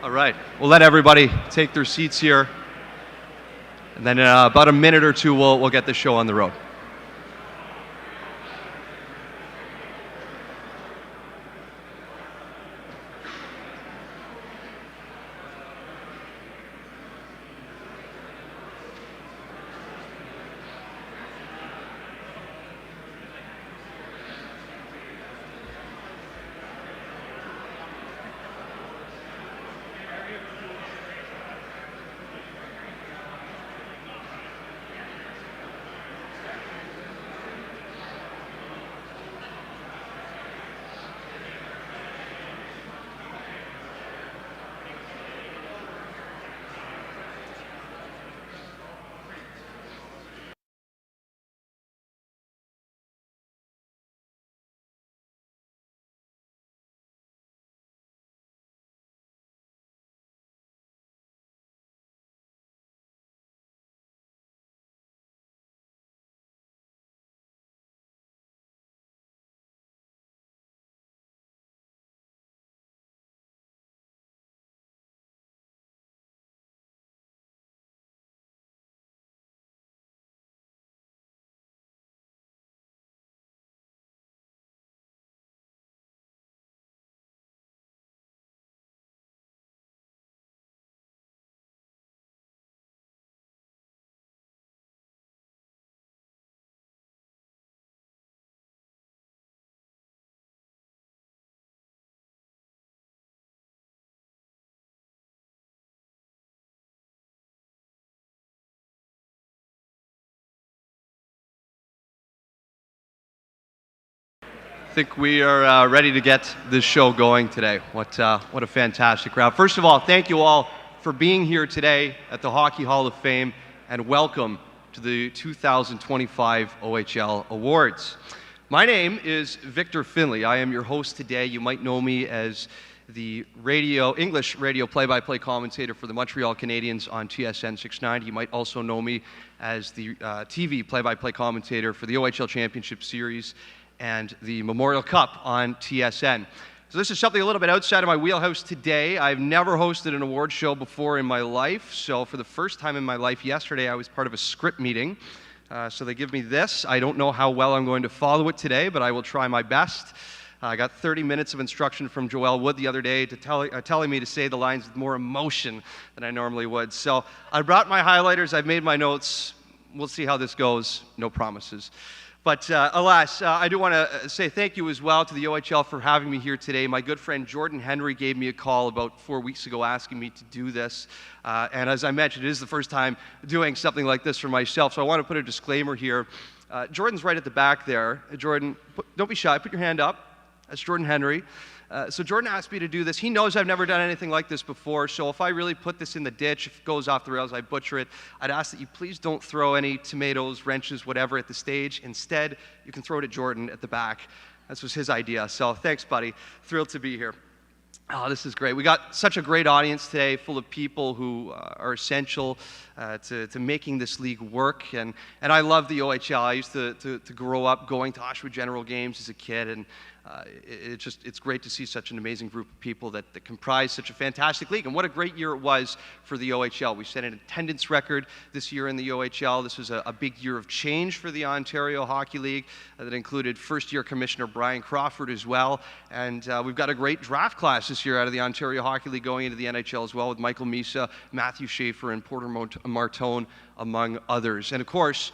All right, we'll let everybody take their seats here, and then in about a minute or two, we'll get the show on the road. I think we are ready to get this show going today. What a fantastic crowd. First of all, thank you all for being here today at the Hockey Hall of Fame, and welcome to the 2025 OHL Awards. My name is Victor Finley. I am your host today. You might know me as the English radio play-by-play commentator for the Montreal Canadiens on TSN 690. You might also know me as the TV play-by-play commentator for the OHL Championship Series and the Memorial Cup on TSN. So this is something a little bit outside of my wheelhouse today. I've never hosted an award show before in my life, so for the first time in my life yesterday I was part of a script meeting. So they give me this. I don't know how well I'm going to follow it today, but I will try my best. I got 30 minutes of instruction from Joelle Wood the other day telling me to say the lines with more emotion than I normally would. So I brought my highlighters, I've made my notes. We'll see how this goes. No promises. But alas, I do want to say thank you as well to the OHL for having me here today. My good friend Jordan Henry gave me a call about 4 weeks ago asking me to do this. And as I mentioned, it is the first time doing something like this for myself. So I want to put a disclaimer here. Jordan's right at the back there. Jordan, don't be shy. Put your hand up. That's Jordan Henry. So Jordan asked me to do this. He knows I've never done anything like this before, so if I really put this in the ditch, if it goes off the rails, I butcher it, I'd ask that you please don't throw any tomatoes, wrenches, whatever at the stage. Instead, you can throw it at Jordan at the back. This was his idea, so thanks, buddy. Thrilled to be here. Oh, this is great. We got such a great audience today, full of people who are essential to making this league work. And I love the OHL. I used to grow up going to Oshawa General games as a kid, and it's great to see such an amazing group of people that comprise such a fantastic league. And what a great year it was for the OHL. We set an attendance record this year in the OHL. This was a big year of change for the Ontario Hockey League that included first-year Commissioner Brian Crawford as well. And we've got a great draft class this year out of the Ontario Hockey League going into the NHL as well, with Michael Misa, Matthew Schaefer, and Porter Martone, among others. And of course,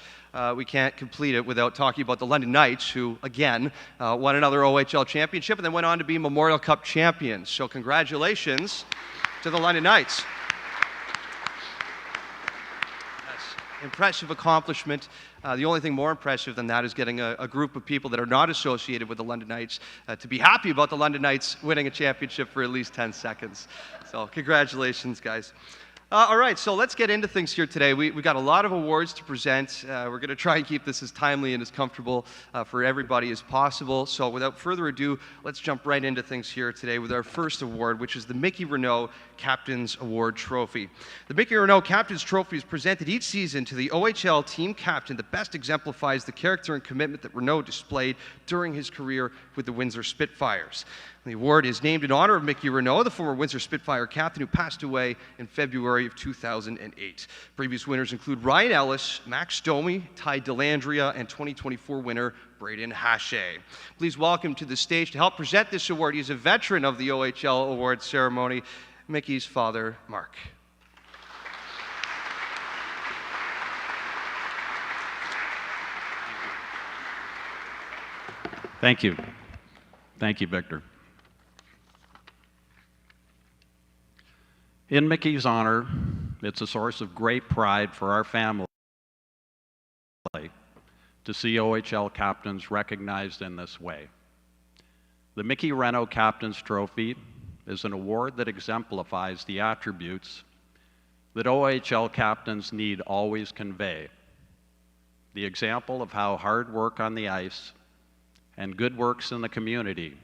we can't complete it without talking about the London Knights, who, again, won another OHL championship and then went on to be Memorial Cup champions. So congratulations to the London Knights. Yes, impressive accomplishment. The only thing more impressive than that is getting a group of people that are not associated with the London Knights to be happy about the London Knights winning a championship for at least 10 seconds. So congratulations, guys. All right, so let's get into things here today. We've got a lot of awards to present. We're going to try and keep this as timely and as comfortable for everybody as possible. So without further ado, let's jump right into things here today with our first award, which is the Mickey Renault Captain's Award Trophy. The Mickey Renault Captain's Trophy is presented each season to the OHL team captain that best exemplifies the character and commitment that Renault displayed during his career with the Windsor Spitfires. The award is named in honor of Mickey Renault, the former Windsor Spitfire captain who passed away in February of 2008. Previous winners include Ryan Ellis, Max Domi, Ty Delandria, and 2024 winner Braden Hache. Please welcome to the stage to help present this award. He is a veteran of the OHL Awards Ceremony, Mickey's father, Mark. Thank you. Thank you, Victor. In Mickey's honor, it's a source of great pride for our family to see OHL captains recognized in this way. The Mickey Renault Captain's Trophy is an award that exemplifies the attributes that OHL captains need always convey. The example of how hard work on the ice and good works in the community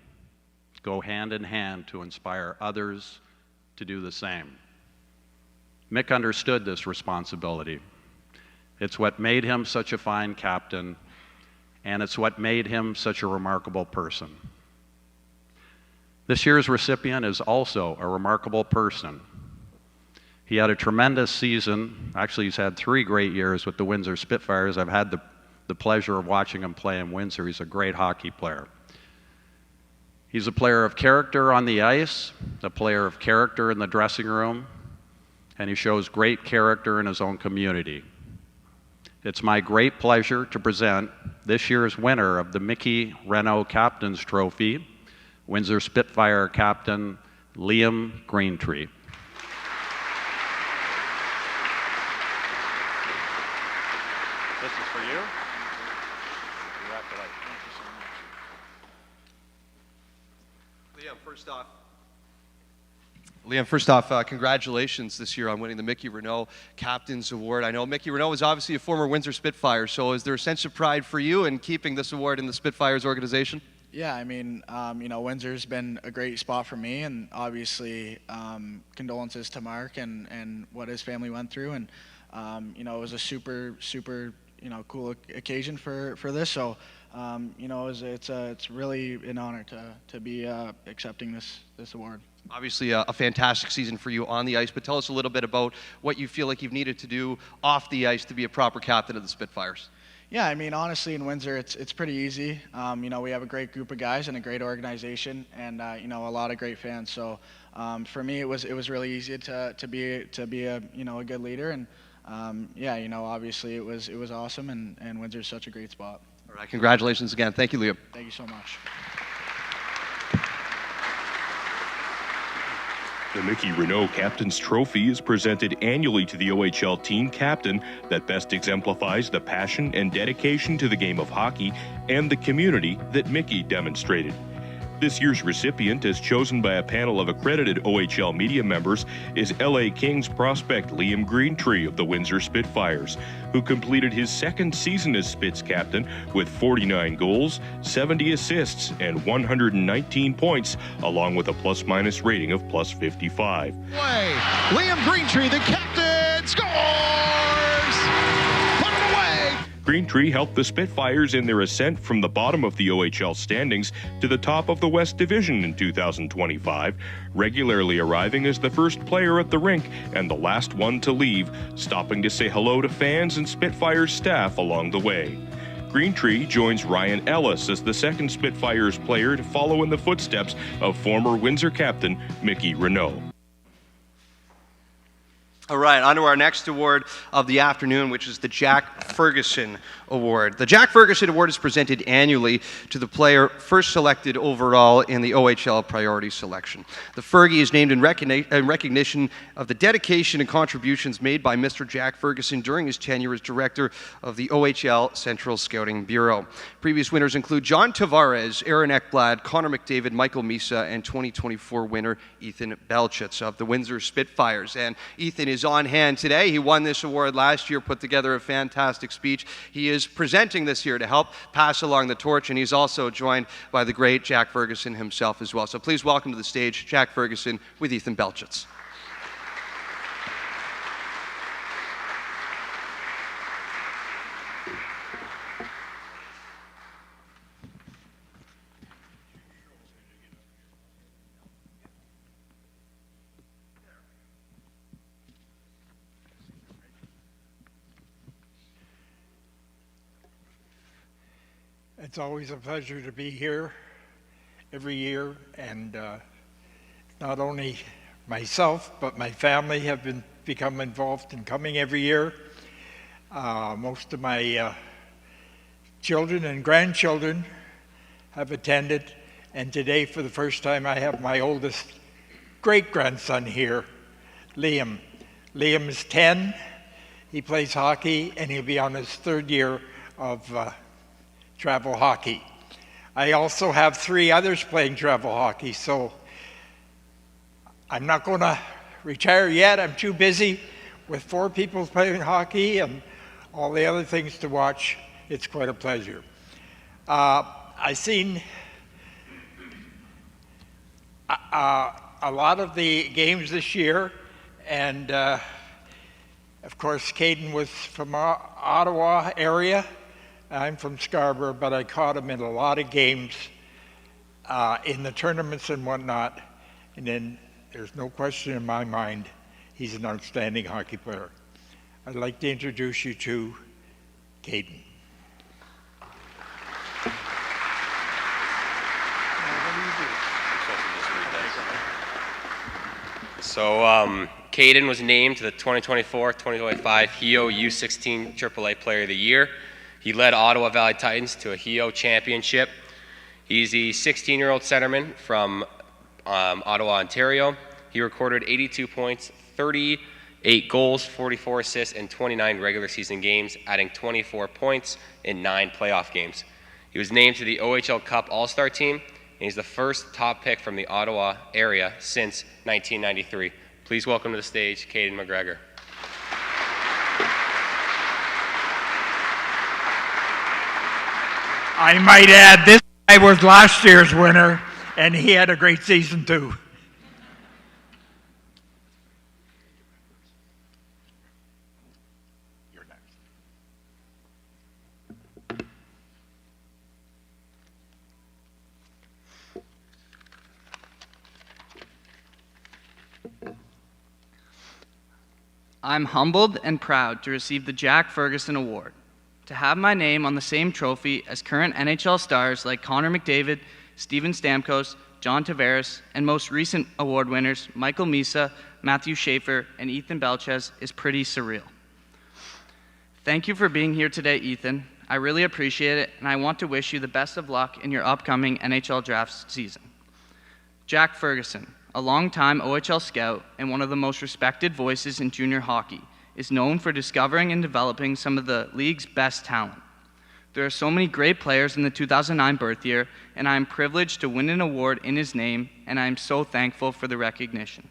go hand in hand to inspire others to do the same. Mick understood this responsibility. It's what made him such a fine captain, and it's what made him such a remarkable person. This year's recipient is also a remarkable person. He had a tremendous season. Actually, he's had 3 great years with the Windsor Spitfires. I've had the pleasure of watching him play in Windsor. He's a great hockey player. He's a player of character on the ice, a player of character in the dressing room, and he shows great character in his own community. It's my great pleasure to present this year's winner of the Mickey Renault Captain's Trophy, Windsor Spitfire captain Liam Greentree. This is for you. Liam, first off, congratulations this year on winning the Mickey Renault Captain's Award. I know Mickey Renault is obviously a former Windsor Spitfire, so is there a sense of pride for you in keeping this award in the Spitfires organization? Yeah, I mean, Windsor's been a great spot for me, and obviously condolences to Mark and what his family went through, and it was a super cool occasion for this. So it's really an honor to be accepting this award. Obviously a fantastic season for you on the ice, but tell us a little bit about what you feel like you've needed to do off the ice to be a proper captain of the Spitfires. Yeah, I mean, honestly, in Windsor, it's pretty easy. We have a great group of guys and a great organization, and a lot of great fans. So for me, it was really easy to be a good leader, and obviously it was awesome, and Windsor's such a great spot. All right, congratulations again. Thank you, Liam. Thank you so much. The Mickey Renault Captain's Trophy is presented annually to the OHL team captain that best exemplifies the passion and dedication to the game of hockey and the community that Mickey demonstrated. This year's recipient, as chosen by a panel of accredited OHL media members, is LA Kings prospect Liam Greentree of the Windsor Spitfires, who completed his second season as Spits captain with 49 goals, 70 assists, and 119 points, along with a plus-minus rating of plus 55. Liam Greentree, the captain, scores! Put it away! Greentree helped the Spitfires in their ascent from the bottom of the OHL standings to the top of the West Division in 2025, regularly arriving as the first player at the rink and the last one to leave, stopping to say hello to fans and Spitfires staff along the way. Greentree joins Ryan Ellis as the second Spitfires player to follow in the footsteps of former Windsor captain Mickey Renault. All right, on to our next award of the afternoon, which is the Jack Ferguson Award. The Jack Ferguson Award is presented annually to the player first selected overall in the OHL priority selection. The Fergie is named in recognition of the dedication and contributions made by Mr. Jack Ferguson during his tenure as director of the OHL Central Scouting Bureau. Previous winners include John Tavares, Aaron Ekblad, Connor McDavid, Michael Misa, and 2024 winner Ethan Belchitz of the Windsor Spitfires. And Ethan is is on hand today. He won this award last year, put together a fantastic speech. He is presenting this year to help pass along the torch, and he's also joined by the great Jack Ferguson himself as well. So please welcome to the stage Jack Ferguson with Ethan Belchitz. It's always a pleasure to be here every year, and not only myself but my family have become involved in coming every year. Most of my children and grandchildren have attended, and today for the first time I have my oldest great-grandson here, Liam. Liam is 10, he plays hockey, and he'll be on his third year of travel hockey. I also have 3 others playing travel hockey, so I'm not going to retire yet. I'm too busy with 4 people playing hockey and all the other things to watch. It's quite a pleasure. I've seen a lot of the games this year, and of course Caden was from Ottawa area. I'm from Scarborough, but I caught him in a lot of games in the tournaments and whatnot. And then there's no question in my mind, he's an outstanding hockey player. I'd like to introduce you to Caden. So Caden was named to the 2024-2025 HEO U16 AAA Player of the Year. He led Ottawa Valley Titans to a HEO championship. He's the 16-year-old centerman from Ottawa, Ontario. He recorded 82 points, 38 goals, 44 assists, and 29 regular season games, adding 24 points in 9 playoff games. He was named to the OHL Cup All-Star team, and he's the first top pick from the Ottawa area since 1993. Please welcome to the stage, Caden McGregor. I might add, this guy was last year's winner, and he had a great season too. You're next. I'm humbled and proud to receive the Jack Ferguson Award. To have my name on the same trophy as current NHL stars like Connor McDavid, Steven Stamkos, John Tavares, and most recent award winners Michael Misa, Matthew Schaefer, and Ethan Belchitz is pretty surreal. Thank you for being here today, Ethan. I really appreciate it, and I want to wish you the best of luck in your upcoming NHL draft season. Jack Ferguson, a longtime OHL scout and one of the most respected voices in junior hockey, is known for discovering and developing some of the league's best talent. There are so many great players in the 2009 birth year, and I am privileged to win an award in his name, and I am so thankful for the recognition.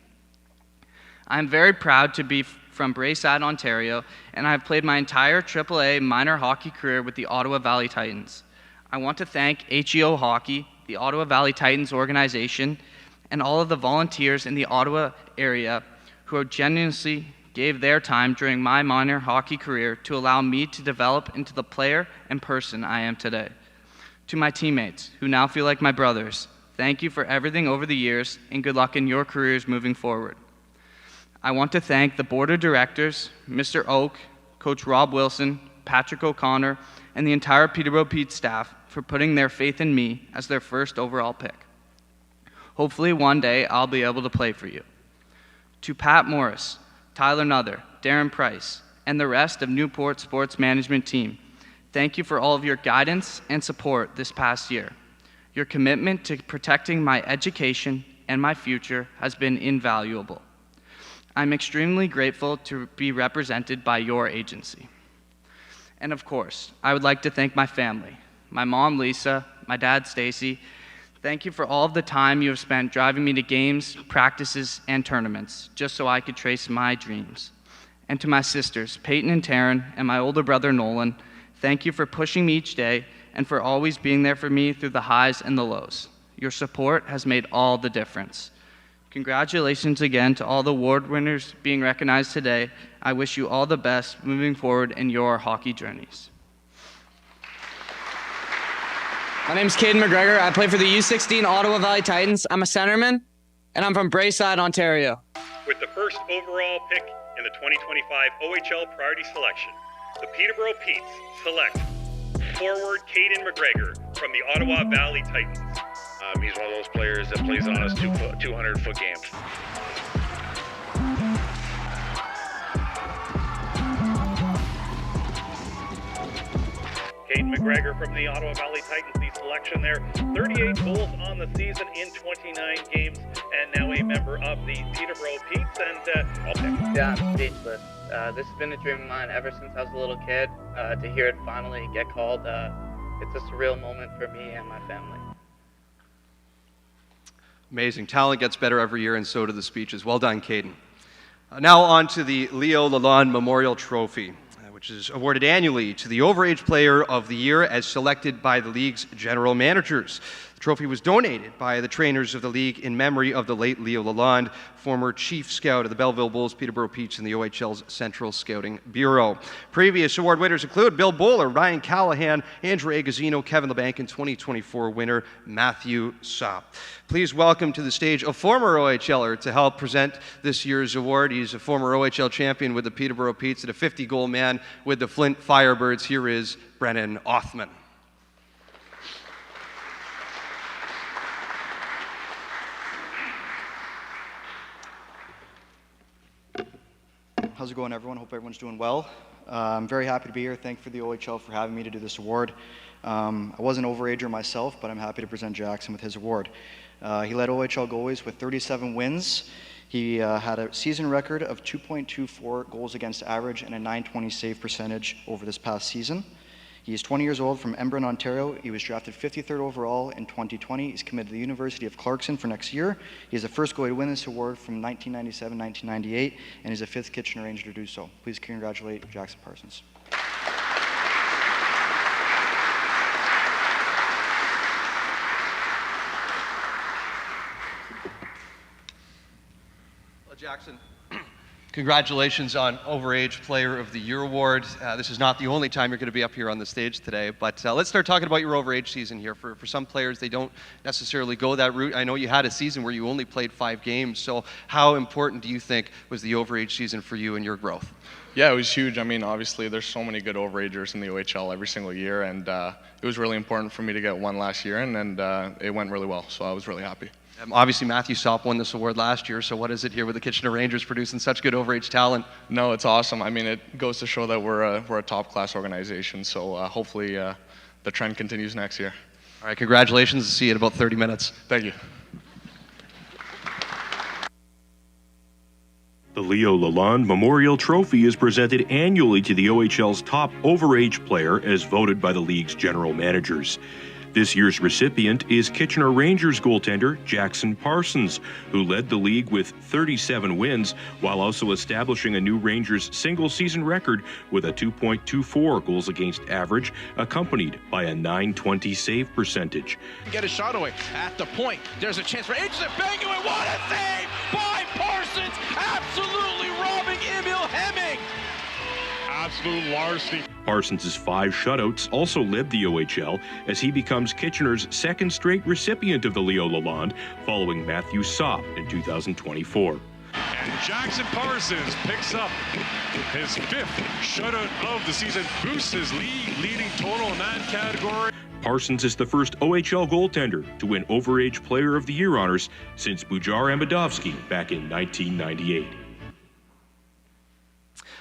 I am very proud to be from Braeside, Ontario, and I have played my entire AAA minor hockey career with the Ottawa Valley Titans. I want to thank HEO Hockey, the Ottawa Valley Titans organization, and all of the volunteers in the Ottawa area who genuinely gave their time during my minor hockey career to allow me to develop into the player and person I am today. To my teammates, who now feel like my brothers, thank you for everything over the years, and good luck in your careers moving forward. I want to thank the board of directors, Mr. Oak, Coach Rob Wilson, Patrick O'Connor, and the entire Peterborough Pete staff for putting their faith in me as their first overall pick. Hopefully one day I'll be able to play for you. To Pat Morris, Tyler Nuther, Darren Price, and the rest of Newport Sports Management team, thank you for all of your guidance and support this past year. Your commitment to protecting my education and my future has been invaluable. I'm extremely grateful to be represented by your agency. And of course, I would like to thank my family, my mom Lisa, my dad Stacy. Thank you for all of the time you have spent driving me to games, practices, and tournaments, just so I could trace my dreams. And to my sisters, Peyton and Taryn, and my older brother, Nolan, thank you for pushing me each day and for always being there for me through the highs and the lows. Your support has made all the difference. Congratulations again to all the award winners being recognized today. I wish you all the best moving forward in your hockey journeys. My name's Caden McGregor. I play for the U16 Ottawa Valley Titans. I'm a centerman, and I'm from Braeside, Ontario. With the first overall pick in the 2025 OHL Priority Selection, the Peterborough Petes select forward Caden McGregor from the Ottawa Valley Titans. He's one of those players that plays on us 200-foot games. Caden McGregor from the Ottawa Valley Titans, the selection there. 38 goals on the season in 29 games, and now a member of the Peterborough Petes. And I'll pick. Yeah, I'm speechless. This has been a dream of mine ever since I was a little kid. To hear it finally get called, it's a surreal moment for me and my family. Amazing. Talent gets better every year, and so do the speeches. Well done, Caden. Now on to the Leo Lalonde Memorial Trophy, which is awarded annually to the Overage Player of the Year as selected by the league's general managers. The trophy was donated by the trainers of the league in memory of the late Leo Lalonde, former chief scout of the Belleville Bulls, Peterborough Petes, and the OHL's Central Scouting Bureau. Previous award winners include Bill Bowler, Ryan Callahan, Andrew Agazino, Kevin LeBanc, and 2024 winner Matthew Sopp. Please welcome to the stage a former OHLer to help present this year's award. He's a former OHL champion with the Peterborough Petes and a 50-goal man with the Flint Firebirds. Here is Brennan Othman. How's it going, everyone? Hope everyone's doing well. I'm very happy to be here. Thank you for the OHL for having me to do this award. I was an overager myself, but I'm happy to present Jackson with his award. He led OHL goalies with 37 wins. He had a season record of 2.24 goals against average and a .920 save percentage over this past season. He is 20 years old from Embrun, Ontario. He was drafted 53rd overall in 2020. He's committed to the University of Clarkson for next year. He is the first goalie to win this award from 1997-1998, and he's a fifth Kitchener Ranger to do so. Please congratulate Jackson Parsons. Well, Jackson, congratulations on Overage Player of the Year award. This is not the only time you're going to be up here on the stage today, but let's start talking about your overage season here. For some players, they don't necessarily go that route. I know you had a season where you only played 5 games, so how important do you think was the overage season for you and your growth? Yeah, it was huge. I mean, obviously, there's so many good overagers in the OHL every single year, and it was really important for me to get one last year, and it went really well, so I was really happy. Obviously, Matthew Sopp won this award last year, so what is it here with the Kitchener Rangers producing such good overage talent? No, it's awesome. I mean, it goes to show that we're a top-class organization, so hopefully the trend continues next year. All right, congratulations. See you in about 30 minutes. Thank you. The Leo Lalonde Memorial Trophy is presented annually to the OHL's top overage player as voted by the league's general managers. This year's recipient is Kitchener Rangers goaltender Jackson Parsons, who led the league with 37 wins while also establishing a new Rangers single-season record with a 2.24 goals against average, accompanied by a .920 save percentage. Get a shot away at the point. There's a chance for Aitchison. Bang you, and what a save by Parsons! Absolutely robbing Emil Hemming. Absolute larceny. Parsons' 5 shutouts also led the OHL as he becomes Kitchener's second straight recipient of the Leo Lalonde, following Matthew Sopp in 2024. And Jackson Parsons picks up his 5th shutout of the season, boosts his league-leading total in that category. Parsons is the first OHL goaltender to win Overage Player of the Year honors since Bujar Amidovsky back in 1998.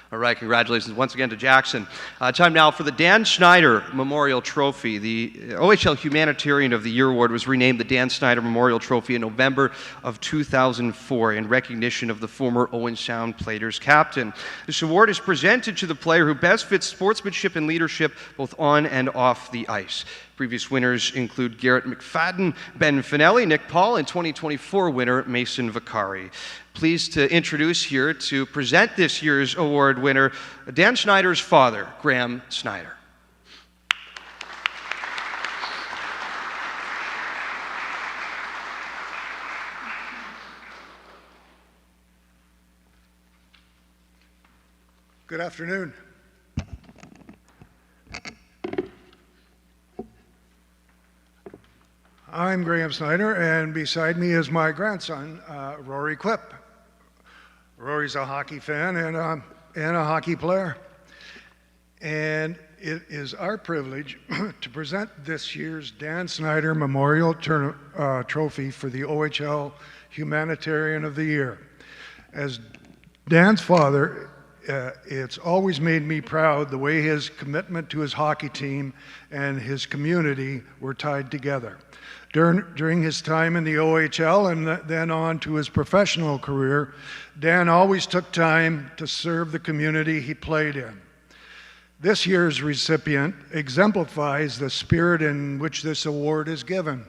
All right, congratulations once again to Jackson. Time now for the Dan Snyder Memorial Trophy. The OHL Humanitarian of the Year Award was renamed the Dan Snyder Memorial Trophy in November of 2004 in recognition of the former Owen Sound Platers captain. This award is presented to the player who best fits sportsmanship and leadership both on and off the ice. Previous winners include Garrett McFadden, Ben Finelli, Nick Paul, and 2024 winner Mason Vicari. Pleased to introduce here to present this year's award winner, Dan Snyder's father, Graham Snyder. Good afternoon. I'm Graham Snyder, and beside me is my grandson, Rory Quip. Rory's a hockey fan and a hockey player. And it is our privilege to present this year's Dan Snyder Memorial Trophy for the OHL Humanitarian of the Year. As Dan's father, it's always made me proud the way his commitment to his hockey team and his community were tied together. During his time in the OHL and then on to his professional career, Dan always took time to serve the community he played in. This year's recipient exemplifies the spirit in which this award is given.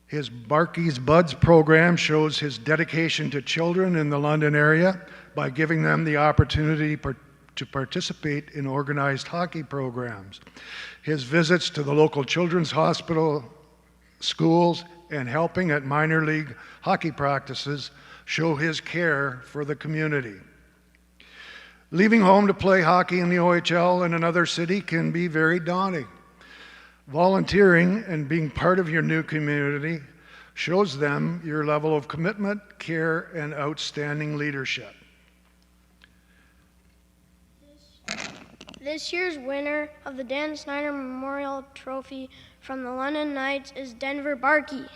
His Barkey's Buds program shows his dedication to children in the London area by giving them the opportunity to participate in organized hockey programs. His visits to the local children's hospital, schools, and helping at minor league hockey practices show his care for the community. Leaving home to play hockey in the OHL in another city can be very daunting. Volunteering and being part of your new community shows them your level of commitment, care, and outstanding leadership. This year's winner of the Dan Snyder Memorial Trophy from the London Knights is Denver Barkey.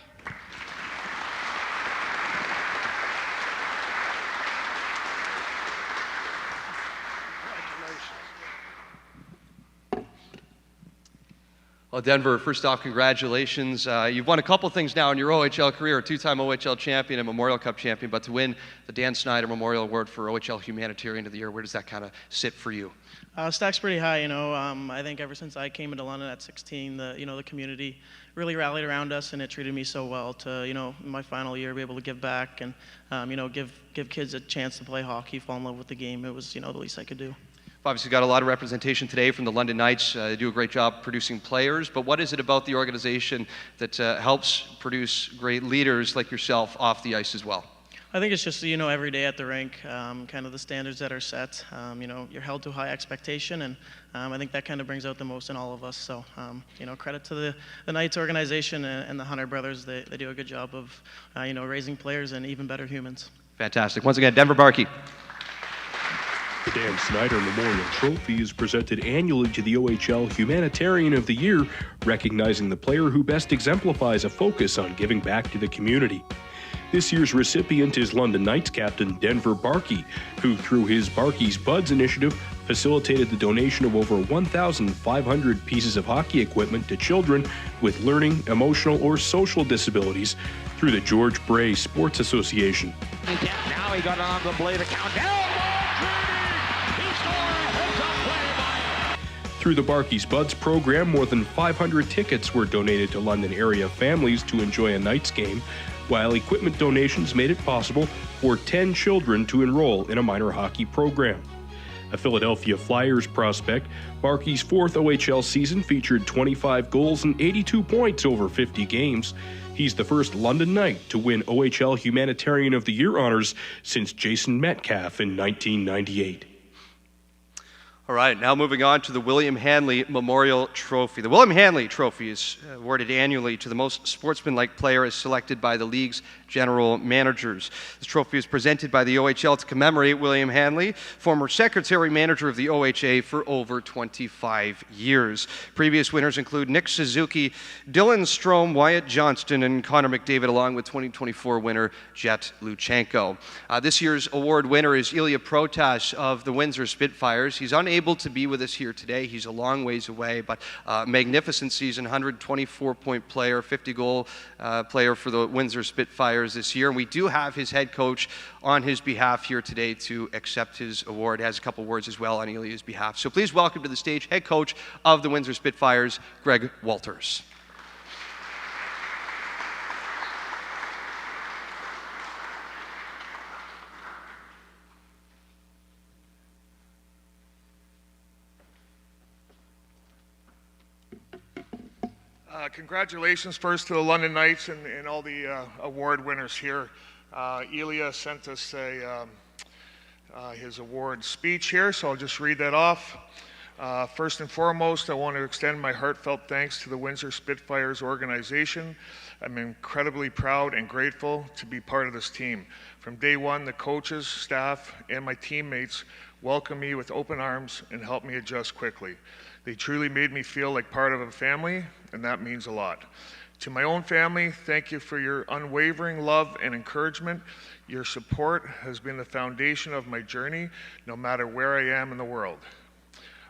Well, Denver, first off, congratulations. You've won a couple things now in your OHL career, a two-time OHL champion and Memorial Cup champion, but to win the Dan Snyder Memorial Award for OHL Humanitarian of the Year, where does that kind of sit for you? Stack's pretty high, you know. I think ever since I came into London at 16, the community really rallied around us, and it treated me so well to, in my final year, be able to give back and, give kids a chance to play hockey, fall in love with the game. It was, the least I could do. Obviously got a lot of representation today from the London Knights. They do a great job producing players, but what is it about the organization that helps produce great leaders like yourself off the ice as well? I think it's just, every day at the rink, kind of the standards that are set. You're held to high expectation, and I think that kind of brings out the most in all of us. So, credit to the Knights organization and the Hunter brothers. They do a good job of, raising players and even better humans. Fantastic. Once again, Denver Barkey. The Dan Snyder Memorial Trophy is presented annually to the OHL Humanitarian of the Year, recognizing the player who best exemplifies a focus on giving back to the community. This year's recipient is London Knights captain Denver Barkey, who through his Barkey's Buds initiative facilitated the donation of over 1,500 pieces of hockey equipment to children with learning, emotional, or social disabilities through the George Bray Sports Association. Now he got on the blade of countdown. Through the Barkey's Buds program, more than 500 tickets were donated to London area families to enjoy a Knights game, while equipment donations made it possible for 10 children to enroll in a minor hockey program. A Philadelphia Flyers prospect, Barkey's fourth OHL season featured 25 goals and 82 points over 50 games. He's the first London Knight to win OHL Humanitarian of the Year honors since Jason Metcalf in 1998. All right, now moving on to the William Hanley Memorial Trophy. The William Hanley Trophy is awarded annually to the most sportsmanlike player as selected by the league's general managers. This trophy is presented by the OHL to commemorate William Hanley, former secretary manager of the OHA for over 25 years. Previous winners include Nick Suzuki, Dylan Strome, Wyatt Johnston, and Connor McDavid, along with 2024 winner Jet Luchenko. This year's award winner is Ilya Protas of the Windsor Spitfires. He's unable unable to be with us here today. He's a long ways away, but magnificent season, 124-point player, 50-goal player for the Windsor Spitfires this year. And we do have his head coach on his behalf here today to accept his award. He has a couple words as well on Elia's behalf. So please welcome to the stage head coach of the Windsor Spitfires, Greg Walters. Congratulations first to the London Knights and all the award winners here. Elia sent us his award speech here, so I'll just read that off. First and foremost, I want to extend my heartfelt thanks to the Windsor Spitfires organization. I'm incredibly proud and grateful to be part of this team. From day one, the coaches, staff, and my teammates welcomed me with open arms and helped me adjust quickly. They truly made me feel like part of a family, and that means a lot. To my own family, thank you for your unwavering love and encouragement. Your support has been the foundation of my journey, no matter where I am in the world.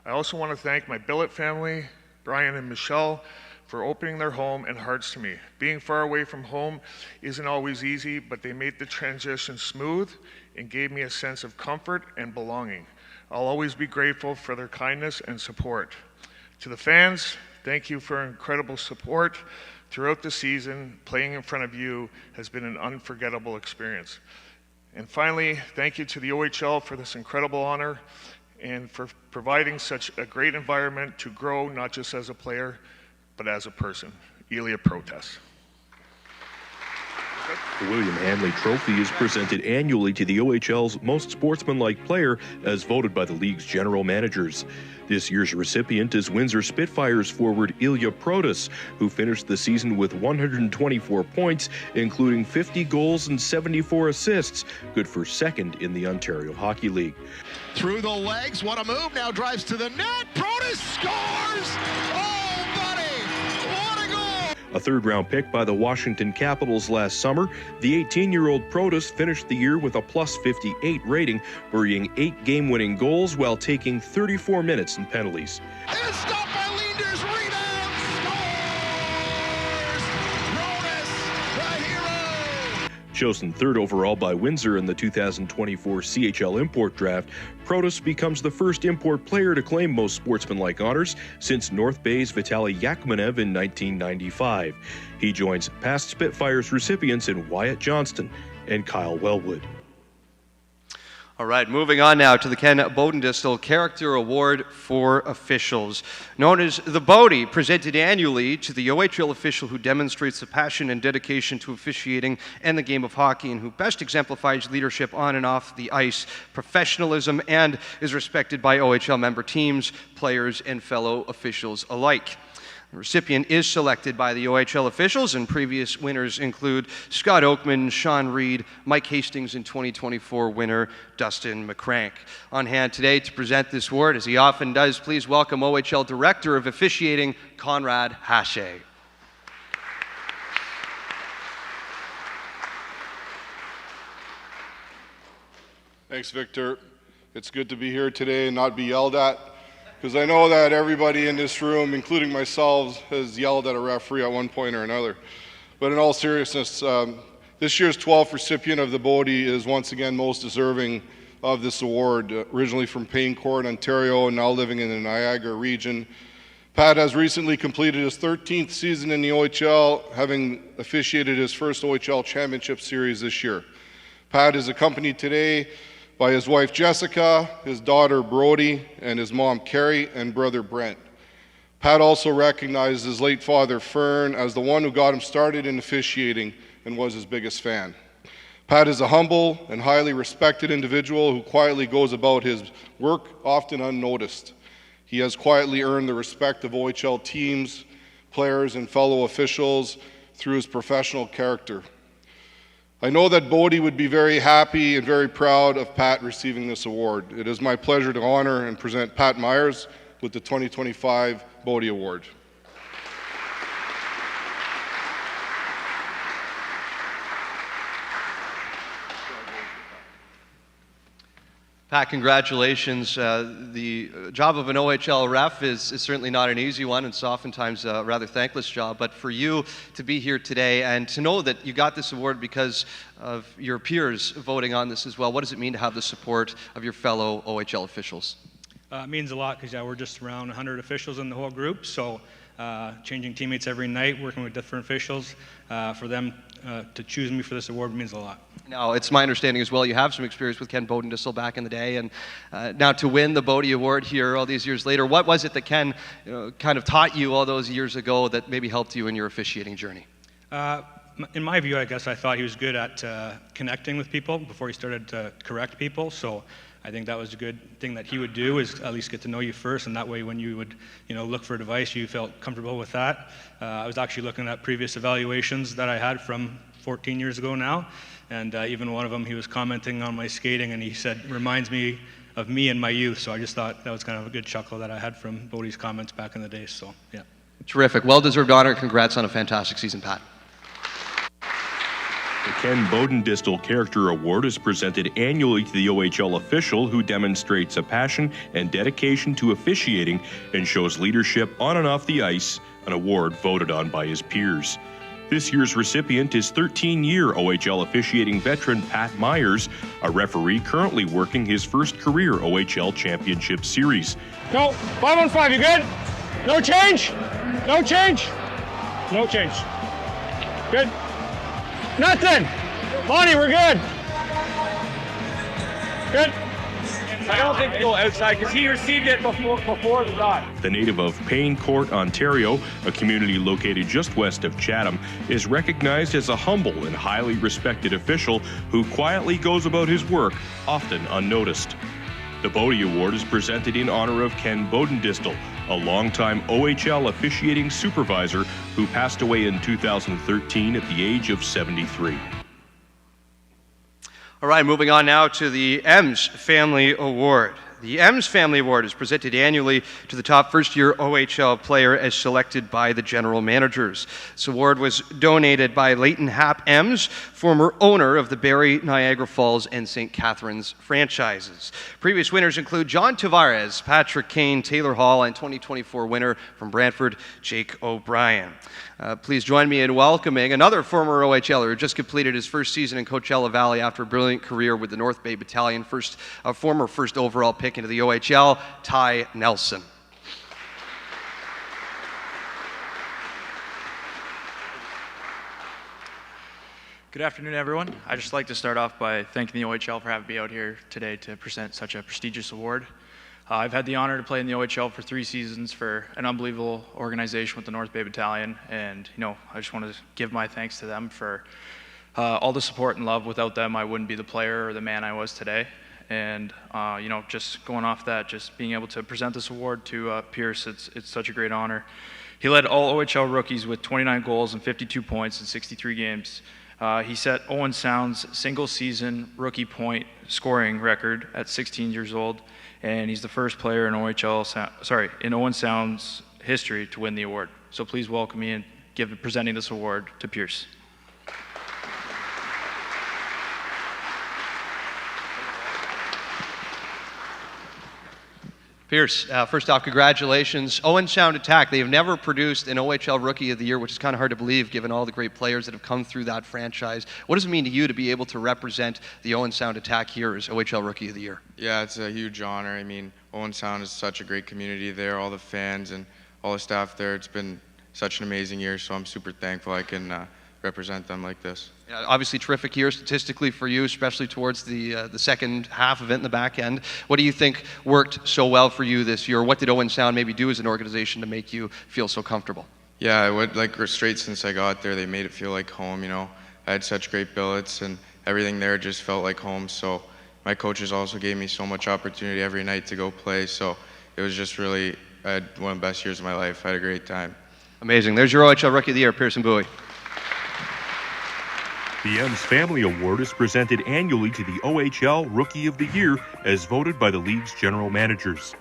I also want to thank my billet family, Brian and Michelle, for opening their home and hearts to me. Being far away from home isn't always easy, but they made the transition smooth and gave me a sense of comfort and belonging. I'll always be grateful for their kindness and support. To the fans, thank you for incredible support throughout the season. Playing in front of you has been an unforgettable experience. And finally, thank you to the OHL for this incredible honor and for providing such a great environment to grow, not just as a player, but as a person. Elia Protest. The William Hanley Trophy is presented annually to the OHL's most sportsmanlike player as voted by the league's general managers. This year's recipient is Windsor Spitfires forward Ilya Protas, who finished the season with 124 points, including 50 goals and 74 assists, good for second in the Ontario Hockey League. Through the legs, what a move, now drives to the net, Protas scores! Oh, buddy, what a goal! A third-round pick by the Washington Capitals last summer, the 18-year-old Protas finished the year with a +58 rating, burying 8 game-winning goals while taking 34 minutes in penalties. It's stopped by Leenders, rebound, scores! Protas, the hero! Chosen third overall by Windsor in the 2024 CHL Import Draft, Protas becomes the first import player to claim most sportsmanlike honors since North Bay's Vitaly Yakmanev in 1995. He joins past Spitfires recipients in Wyatt Johnston and Kyle Wellwood. All right, moving on now to the Ken Bodendistl Character Award for Officials. Known as the Bodie, presented annually to the OHL official who demonstrates the passion and dedication to officiating and the game of hockey and who best exemplifies leadership on and off the ice, professionalism, and is respected by OHL member teams, players, and fellow officials alike. The recipient is selected by the OHL officials, and previous winners include Scott Oakman, Sean Reed, Mike Hastings, and 2024 winner Dustin McCrank. On hand today to present this award, as he often does, please welcome OHL Director of Officiating, Conrad Hache. Thanks, Victor. It's good to be here today and not be yelled at, because I know that everybody in this room, including myself, has yelled at a referee at one point or another. But in all seriousness, this year's 12th recipient of the Bodie is once again most deserving of this award. Originally from Payne Court, Ontario, and now living in the Niagara region, Pat has recently completed his 13th season in the OHL, having officiated his first OHL Championship Series this year. Pat is accompanied today by his wife Jessica, his daughter Brody, and his mom Carrie, and brother Brent. Pat also recognized his late father Fern as the one who got him started in officiating and was his biggest fan. Pat is a humble and highly respected individual who quietly goes about his work often unnoticed. He has quietly earned the respect of OHL teams, players, and fellow officials through his professional character. I know that Bodie would be very happy and very proud of Pat receiving this award. It is my pleasure to honor and present Pat Myers with the 2025 Bodie Award. Pat, congratulations. The job of an OHL ref is certainly not an easy one. It's oftentimes a rather thankless job. But for you to be here today and to know that you got this award because of your peers voting on this as well, what does it mean to have the support of your fellow OHL officials? It means a lot because we're just around 100 officials in the whole group. So changing teammates every night, working with different officials, for them to choose me for this award means a lot. Now, it's my understanding as well, you have some experience with Ken Bodendistl back in the day, and now to win the Bodie Award here all these years later, what was it that Ken kind of taught you all those years ago that maybe helped you in your officiating journey? In my view, I guess I thought he was good at connecting with people before he started to correct people. So I think that was a good thing that he would do, is at least get to know you first, and that way when you would look for advice, you felt comfortable with that. I was actually looking at previous evaluations that I had from 14 years ago now, and even one of them, he was commenting on my skating, and he said, reminds me of me in my youth. So I just thought that was kind of a good chuckle that I had from Bodie's comments back in the day. So yeah. Terrific. Well-deserved honor. Congrats on a fantastic season, Pat. The Ken Bodendistl Character Award is presented annually to the OHL official who demonstrates a passion and dedication to officiating and shows leadership on and off the ice, an award voted on by his peers. This year's recipient is 13-year OHL officiating veteran Pat Myers, a referee currently working his first career OHL Championship Series. No, 5-on-5, you good? No change? No change? No change. Good. Nothing. Bonnie, we're good. Good. I don't think go outside because he received it before the dot. The native of Payne Court, Ontario, a community located just west of Chatham, is recognized as a humble and highly respected official who quietly goes about his work, often unnoticed. The Bodie Award is presented in honor of Ken Bodendistl, a longtime OHL officiating supervisor who passed away in 2013 at the age of 73. All right, moving on now to the Emms Family Award. The Emms Family Award is presented annually to the top first-year OHL player as selected by the general managers. This award was donated by Leyden Emms, former owner of the Barrie, Niagara Falls, and St. Catharines franchises. Previous winners include John Tavares, Patrick Kane, Taylor Hall, and 2024 winner from Brantford, Jake O'Brien. Please join me in welcoming another former OHLer who just completed his first season in Coachella Valley after a brilliant career with the North Bay Battalion, former first overall pick into the OHL, Ty Nielsen. Good afternoon, everyone. I'd just like to start off by thanking the OHL for having me out here today to present such a prestigious award. I've had the honor to play in the OHL for 3 seasons for an unbelievable organization with the North Bay Battalion, and I just want to give my thanks to them for all the support and love. Without them, I wouldn't be the player or the man I was today. And just going off that, just being able to present this award to Pierce, it's such a great honor. He led all OHL rookies with 29 goals and 52 points in 63 games. He set Owen Sound's single-season rookie point scoring record at 16 years old, and he's the first player in Owen Sound's history to win the award. So please welcome me in presenting this award to Pierce. Pierce, first off, congratulations. Owen Sound Attack, they have never produced an OHL Rookie of the Year, which is kind of hard to believe given all the great players that have come through that franchise. What does it mean to you to be able to represent the Owen Sound Attack here as OHL Rookie of the Year? Yeah, it's a huge honor. I mean, Owen Sound is such a great community there, all the fans and all the staff there. It's been such an amazing year, so I'm super thankful I can represent them like this. Yeah, obviously terrific year statistically for you, especially towards the second half of it in the back end. What do you think worked so well for you this year? What did Owen Sound maybe do as an organization to make you feel so comfortable? Yeah, I would straight since I got there, they made it feel like home. I had such great billets and everything there just felt like home. So my coaches also gave me so much opportunity every night to go play. So it was just really, I had one of the best years of my life. I had a great time. Amazing. There's your OHL Rookie of the Year, Pearson Bowie. The Emms Family Award is presented annually to the OHL Rookie of the Year as voted by the league's general managers.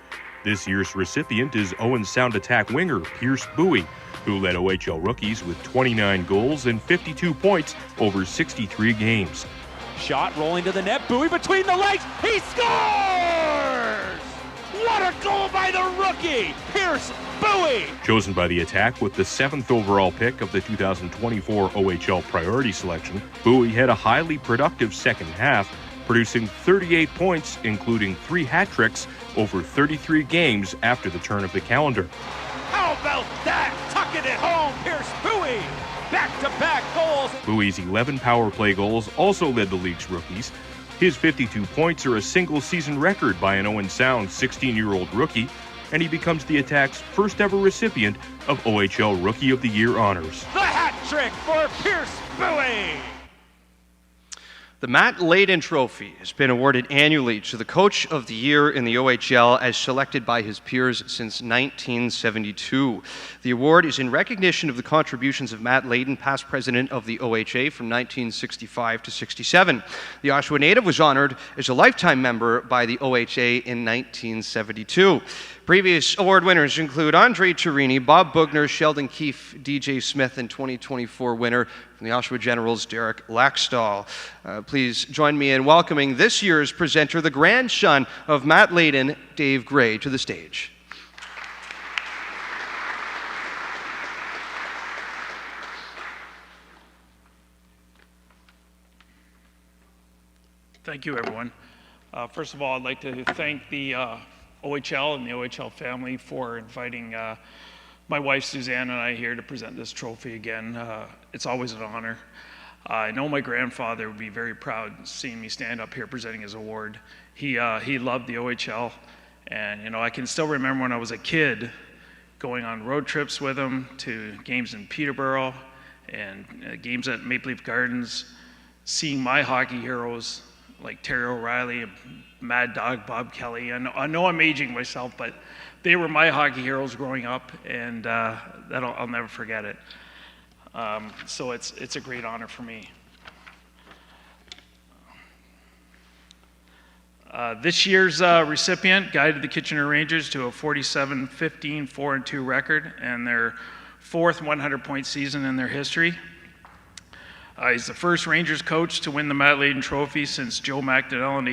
This year's recipient is Owen Sound Attack winger Pierce Bowie, who led OHL rookies with 29 goals and 52 points over 63 games. Shot rolling to the net. Bowie between the legs. He scores! What a goal by the rookie, Pierce Bowie! Chosen by the Attack with the 7th overall pick of the 2024 OHL Priority Selection, Bowie had a highly productive second half, producing 38 points, including 3 hat tricks over 33 games after the turn of the calendar. How about that? Tucking it home, Pierce Bowie! Back-to-back goals. Bowie's 11 power play goals also led the league's rookies. His 52 points are a single-season record by an Owen Sound 16-year-old rookie, and he becomes the Attack's first-ever recipient of OHL Rookie of the Year honors. The hat trick for Pierce Bowie! The Matt Leyden Trophy has been awarded annually to the Coach of the Year in the OHL as selected by his peers since 1972. The award is in recognition of the contributions of Matt Leyden, past president of the OHA from 1965 to 67. The Oshawa native was honored as a lifetime member by the OHA in 1972. Previous award winners include Andre Turini, Bob Bugner, Sheldon Keefe, DJ Smith, and 2024 winner from the Oshawa Generals, Derek Laxdal. Please join me in welcoming this year's presenter, the grandson of Matt Leyden, Dave Gray, to the stage. Thank you, everyone. First of all, I'd like to thank the OHL and the OHL family for inviting my wife Suzanne and I here to present this trophy again. It's always an honor. I know my grandfather would be very proud seeing me stand up here presenting his award. He loved the OHL, and I can still remember when I was a kid going on road trips with him to games in Peterborough and games at Maple Leaf Gardens, seeing my hockey heroes like Terry O'Reilly and Mad Dog Bob Kelly. I know I'm aging myself, but they were my hockey heroes growing up, and I'll never forget it. So it's a great honor for me. This year's recipient guided the Kitchener Rangers to a 47-15 4-2 record and their 4th 100-point season in their history. He's the first Rangers coach to win the Matt Leyden Trophy since Joe McDonnell in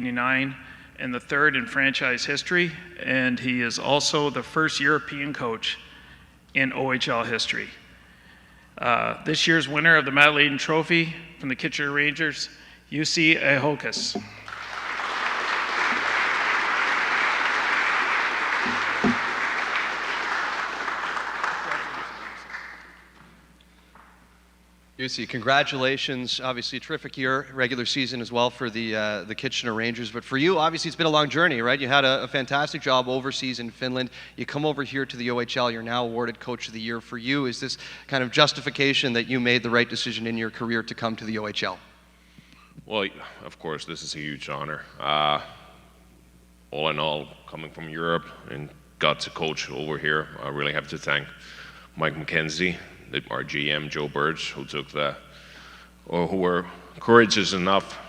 88-89 and the 3rd in franchise history, and he is also the first European coach in OHL history. This year's winner of the Matt Leyden Trophy from the Kitchener Rangers, Jussi Ahokas. Jussi, congratulations. Obviously a terrific year, regular season as well for the Kitchener Rangers. But for you, obviously it's been a long journey, right? You had a fantastic job overseas in Finland. You come over here to the OHL. You're now awarded Coach of the Year. For you, is this kind of justification that you made the right decision in your career to come to the OHL? Well, of course, this is a huge honor. All in all, coming from Europe and got to coach over here, I really have to thank Mike McKenzie, our GM, Joe Burge, who were courageous enough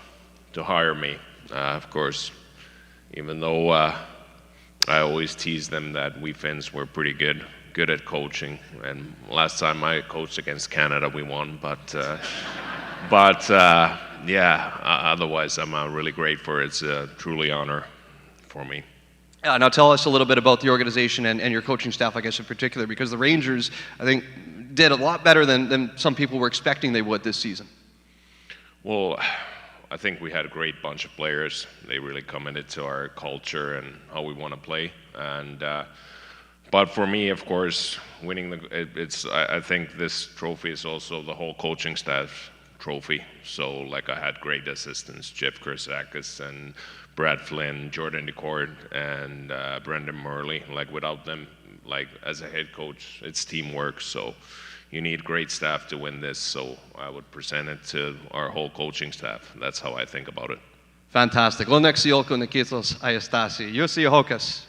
to hire me. Of course, even though I always tease them that we Finns were pretty good at coaching, and last time I coached against Canada, we won. But otherwise, I'm really grateful. It's a truly honor for me. Now tell us a little bit about the organization and your coaching staff, I guess, in particular, because the Rangers, I think, did a lot better than some people were expecting they would this season. Well, I think we had a great bunch of players. They really committed to our culture and how we want to play. And but for me, of course, winning I think this trophy is also the whole coaching staff trophy. So like I had great assistants, Jeff Kursakis and Brad Flynn, Jordan DeCord, and Brendan Murley. Like without them, like as a head coach, it's teamwork. So you need great staff to win this. So I would present it to our whole coaching staff. That's how I think about it. Fantastic. Loneksi Olko Nikitos Ayastasi. Jussi Ahokas.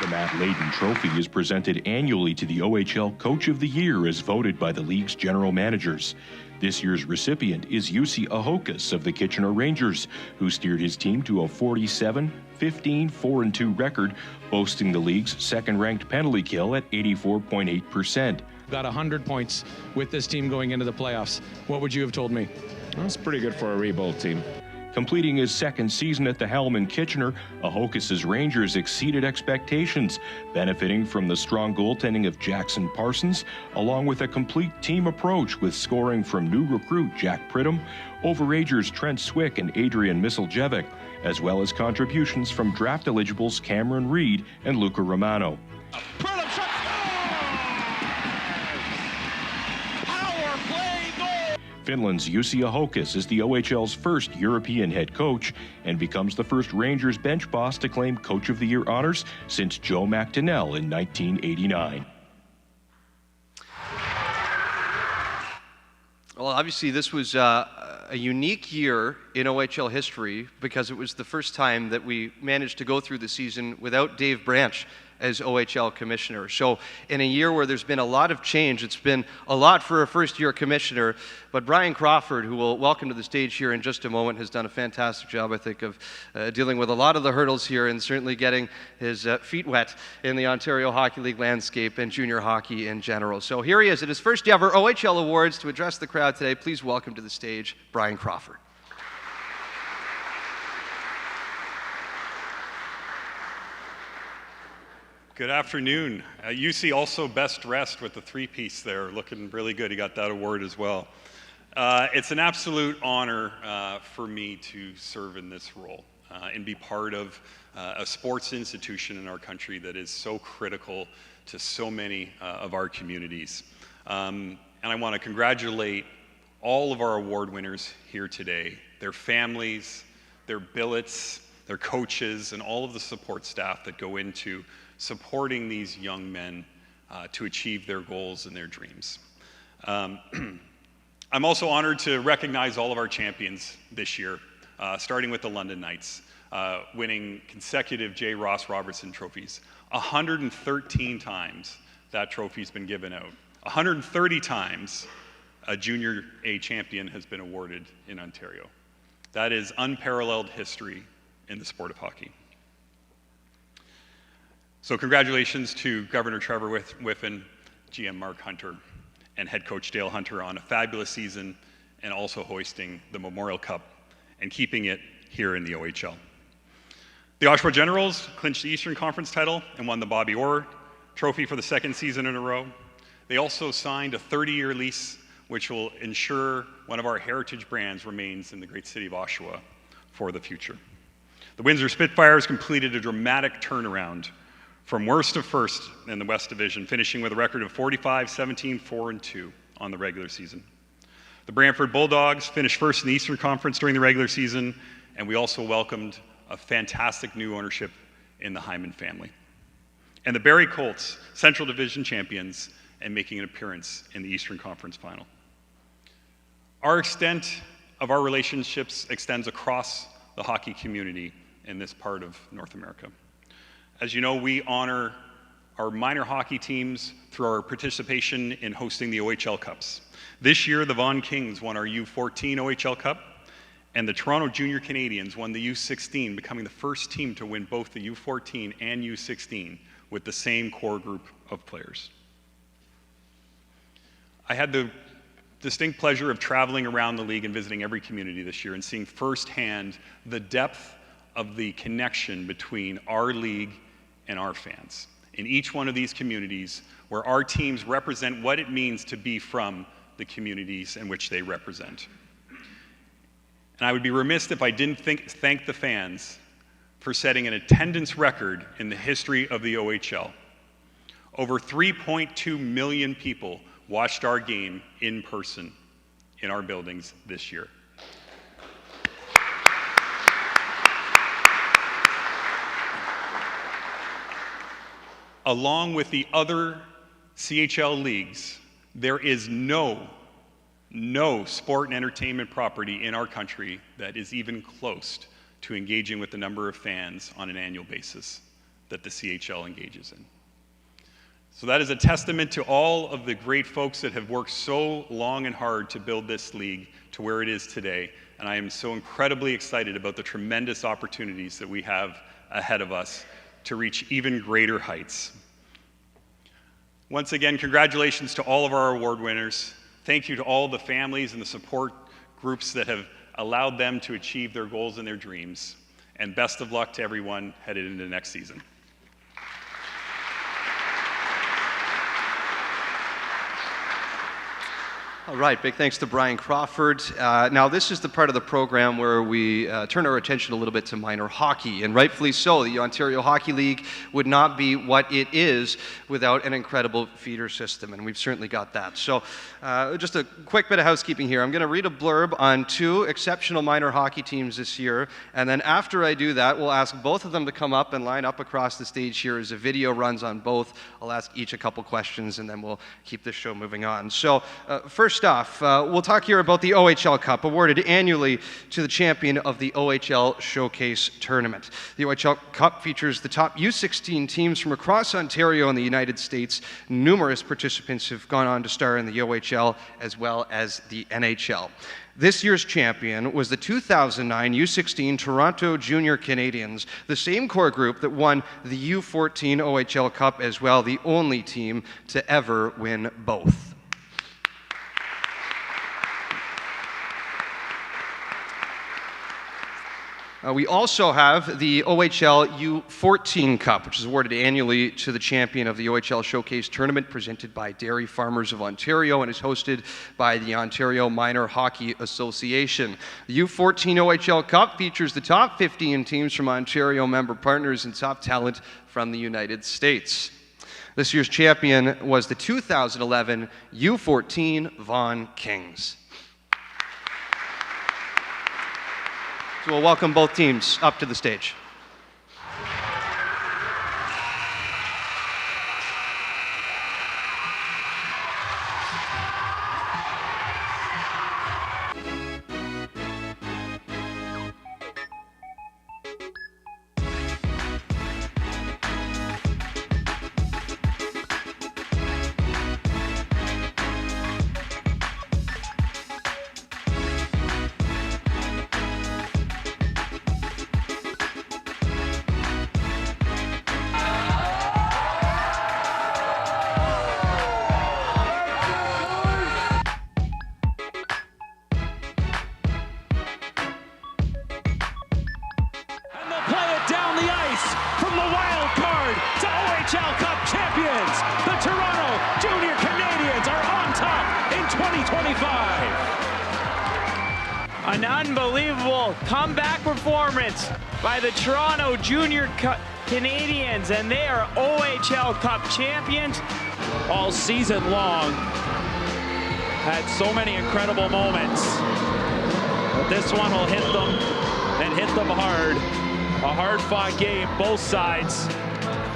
The Matt Leyden Trophy is presented annually to the OHL Coach of the Year as voted by the league's general managers. This year's recipient is Jussi Ahokas of the Kitchener Rangers, who steered his team to a 47-15 4-2 record, boasting the league's second-ranked penalty kill at 84.8%. Got 100 points with this team going into the playoffs. What would you have told me? That's pretty good for a rebuild team. Completing his second season at the helm in Kitchener, Ahokas' Rangers exceeded expectations, benefiting from the strong goaltending of Jackson Parsons, along with a complete team approach with scoring from new recruit Jack Pridham, overagers Trent Swick and Adrian Misseljevic, as well as contributions from draft eligibles Cameron Reed and Luca Romano. Finland's Jussi Ahokas is the OHL's first European head coach and becomes the first Rangers bench boss to claim Coach of the Year honors since Joe McDonnell in 1989. Well, obviously, this was a unique year in OHL history because it was the first time that we managed to go through the season without Dave Branch as OHL commissioner. So in a year where there's been a lot of change, it's been a lot for a first-year commissioner, but Brian Crawford, who we'll welcome to the stage here in just a moment, has done a fantastic job, I think, of dealing with a lot of the hurdles here and certainly getting his feet wet in the Ontario Hockey League landscape and junior hockey in general. So here he is at his first ever OHL Awards. To address the crowd today, please welcome to the stage Brian Crawford. Good afternoon. UC also best dressed with the three-piece there, looking really good. He got that award as well. It's an absolute honor for me to serve in this role and be part of a sports institution in our country that is so critical to so many of our communities. And I want to congratulate all of our award winners here today, their families, their billets, their coaches, and all of the support staff that go into supporting these young men to achieve their goals and their dreams. I'm also honored to recognize all of our champions this year, starting with the London Knights, winning consecutive J. Ross Robertson trophies. 113 times that trophy's been given out. 130 times a Junior A champion has been awarded in Ontario. That is unparalleled history in the sport of hockey. So congratulations to Governor Trevor Whiffen, GM Mark Hunter, and head coach Dale Hunter on a fabulous season and also hoisting the Memorial Cup and keeping it here in the OHL. The Oshawa Generals clinched the Eastern Conference title and won the Bobby Orr Trophy for the second season in a row. They also signed a 30-year lease, which will ensure one of our heritage brands remains in the great city of Oshawa for the future. The Windsor Spitfires completed a dramatic turnaround from worst to first in the West Division, finishing with a record of 45-17, 4-2 on the regular season. The Brantford Bulldogs finished first in the Eastern Conference during the regular season, and we also welcomed a fantastic new ownership in the Hyman family. And the Barrie Colts, Central Division champions, and making an appearance in the Eastern Conference final. Our extent of our relationships extends across the hockey community in this part of North America. As you know, we honor our minor hockey teams through our participation in hosting the OHL Cups. This year, the Vaughan Kings won our U14 OHL Cup, and the Toronto Junior Canadians won the U16, becoming the first team to win both the U14 and U16 with the same core group of players. I had the distinct pleasure of traveling around the league and visiting every community this year and seeing firsthand the depth of the connection between our league and our fans. In each one of these communities where our teams represent what it means to be from the communities in which they represent. And I would be remiss if I didn't thank the fans for setting an attendance record in the history of the OHL. Over 3.2 million people watched our game in person in our buildings this year. Along with the other CHL leagues, there is no sport and entertainment property in our country that is even close to engaging with the number of fans on an annual basis that the CHL engages in. So that is a testament to all of the great folks that have worked so long and hard to build this league to where it is today. And I am so incredibly excited about the tremendous opportunities that we have ahead of us to reach even greater heights. Once again, congratulations to all of our award winners. Thank you to all the families and the support groups that have allowed them to achieve their goals and their dreams. And best of luck to everyone headed into next season. All right, big thanks to Brian Crawford. Now, this is the part of the program where we turn our attention a little bit to minor hockey, and rightfully so. The Ontario Hockey League would not be what it is without an incredible feeder system, and we've certainly got that. So, just a quick bit of housekeeping here. I'm going to read a blurb on 2 exceptional minor hockey teams this year, and then after I do that, we'll ask both of them to come up and line up across the stage here as a video runs on both. I'll ask each a couple questions, and then we'll keep this show moving on. So, first off, we'll talk here about the OHL Cup, awarded annually to the champion of the OHL Showcase Tournament. The OHL Cup features the top U16 teams from across Ontario and the United States. Numerous participants have gone on to star in the OHL as well as the NHL. This year's champion was the 2009 U16 Toronto Junior Canadiens, the same core group that won the U14 OHL Cup as well, the only team to ever win both. We also have the OHL U14 Cup, which is awarded annually to the champion of the OHL Showcase Tournament, presented by Dairy Farmers of Ontario and is hosted by the Ontario Minor Hockey Association. The U14 OHL Cup features the top 15 teams from Ontario member partners and top talent from the United States. This year's champion was the 2011 U14 Vaughan Kings. So we'll welcome both teams up to the stage. An unbelievable comeback performance by the Toronto Junior Canadiens, and they are OHL Cup champions. All season long, had so many incredible moments. But this one will hit them, and hit them hard. A hard-fought game, both sides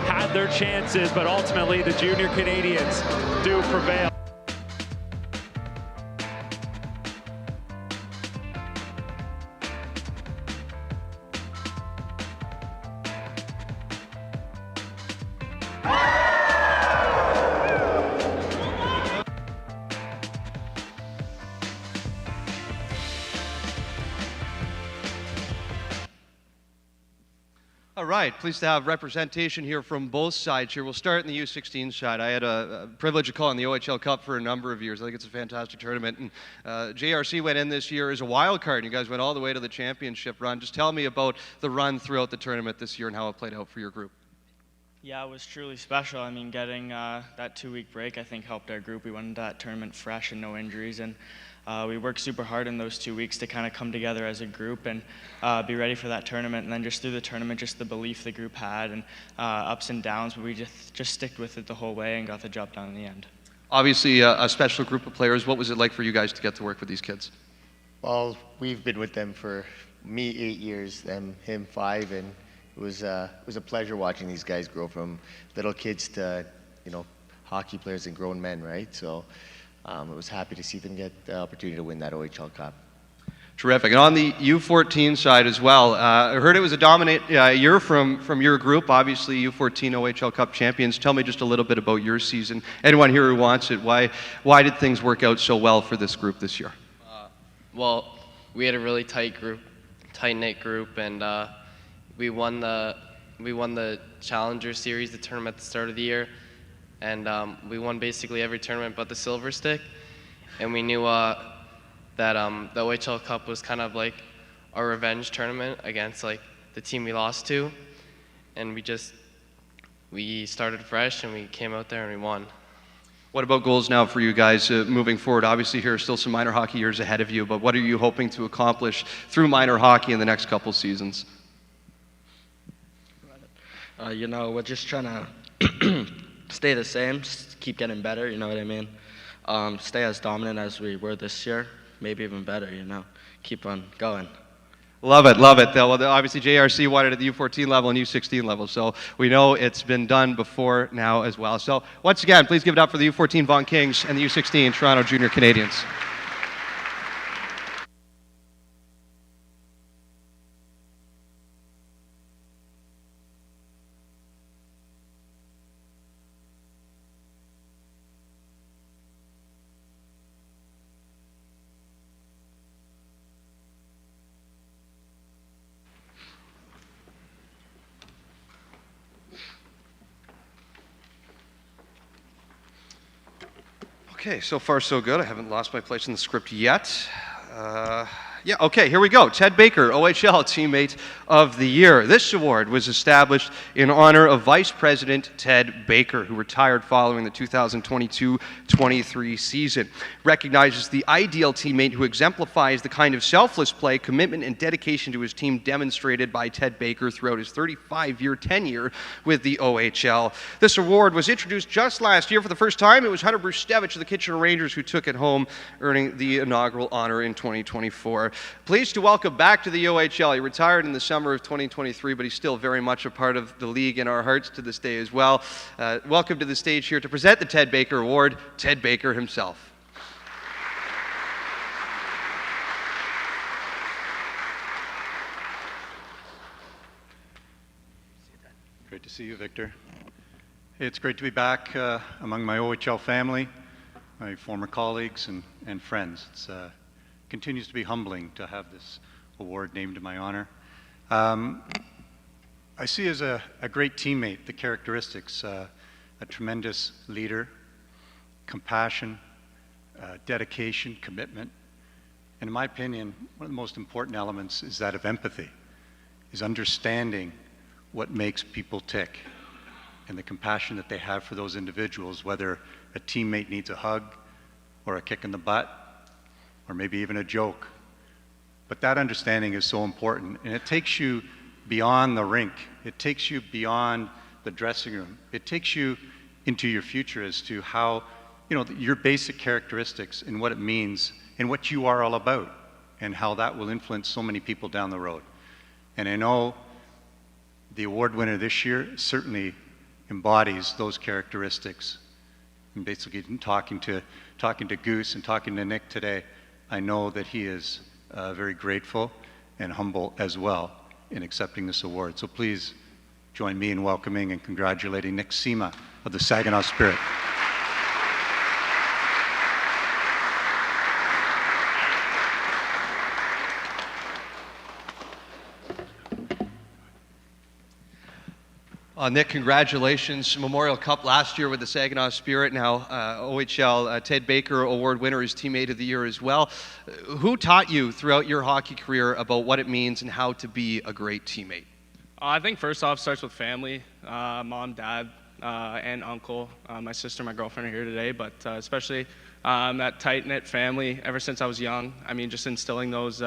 had their chances, but ultimately the Junior Canadiens do prevail. All right, pleased to have representation here from both sides here. We'll start in the U16 side. I had a privilege of calling the OHL Cup for a number of years. I think it's a fantastic tournament. And JRC went in this year as a wild card, and you guys went all the way to the championship run. Just tell me about the run throughout the tournament this year and how it played out for your group. Yeah, it was truly special. I mean, getting that 2-week break, I think, helped our group. We went into that tournament fresh and no injuries, and we worked super hard in those 2 weeks to kind of come together as a group and be ready for that tournament. And then just through the tournament, just the belief the group had and ups and downs, but we just sticked with it the whole way and got the job done in the end. Obviously, a special group of players. What was it like for you guys to get to work with these kids? Well, we've been with them for me 8 years, him 5, and it was a pleasure watching these guys grow from little kids to, hockey players and grown men, right? So I was happy to see them get the opportunity to win that OHL Cup. Terrific. And on the U14 side as well, I heard it was a dominant year from your group, obviously U14 OHL Cup champions. Tell me just a little bit about your season. Anyone here who wants it, why did things work out so well for this group this year? Well, we had a really tight-knit group, and we won the Challenger Series, the tournament at the start of the year, and we won basically every tournament but the Silver Stick. And we knew that the OHL Cup was kind of like our revenge tournament against like the team we lost to, and we started fresh and we came out there and we won. What about goals now for you guys moving forward? Obviously, here are still some minor hockey years ahead of you, but what are you hoping to accomplish through minor hockey in the next couple seasons? You know, we're just trying to stay the same, keep getting better, you know what I mean? Stay as dominant as we were this year, maybe even better, you know, keep on going. Love it, love it. Well, obviously JRC won it at the U14 level and U16 level, so we know it's been done before now as well. So once again, please give it up for the U14 Vaughan Kings and the U16 Toronto Junior Canadiens. Okay, so far so good. I haven't lost my place in the script yet. Yeah, okay, here we go. Ted Baker, OHL Teammate of the Year. This award was established in honor of Vice President Ted Baker, who retired following the 2022-23 season. Recognizes the ideal teammate who exemplifies the kind of selfless play, commitment, and dedication to his team demonstrated by Ted Baker throughout his 35-year tenure with the OHL. This award was introduced just last year for the first time. It was Hunter Brustevich of the Kitchener Rangers who took it home, earning the inaugural honor in 2024. Pleased to welcome back to the OHL. He retired in the summer of 2023, but he's still very much a part of the league in our hearts to this day as well. Welcome to the stage here to present the Ted Baker Award, Ted Baker himself. Great to see you, Victor. It's great to be back among my OHL family, my former colleagues and friends. It's continues to be humbling to have this award named in my honor. I see as a great teammate the characteristics, a tremendous leader, compassion, dedication, commitment, and in my opinion, one of the most important elements is that of empathy, is understanding what makes people tick and the compassion that they have for those individuals, whether a teammate needs a hug or a kick in the butt, or maybe even a joke. But that understanding is so important, and it takes you beyond the rink. It takes you beyond the dressing room. It takes you into your future as to how, you know, your basic characteristics and what it means and what you are all about and how that will influence so many people down the road. And I know the award winner this year certainly embodies those characteristics. And basically talking to Goose and talking to Nick today, I know that he is very grateful and humble as well in accepting this award. So please join me in welcoming and congratulating Nick Sema of the Saginaw Spirit. Nick, congratulations. Memorial Cup last year with the Saginaw Spirit. Now OHL Ted Baker Award winner is Teammate of the Year as well. Who taught you throughout your hockey career about what it means and how to be a great teammate? I think first off starts with family, mom, dad, and uncle. My sister, my girlfriend are here today, but especially that tight-knit family ever since I was young. I mean, just instilling those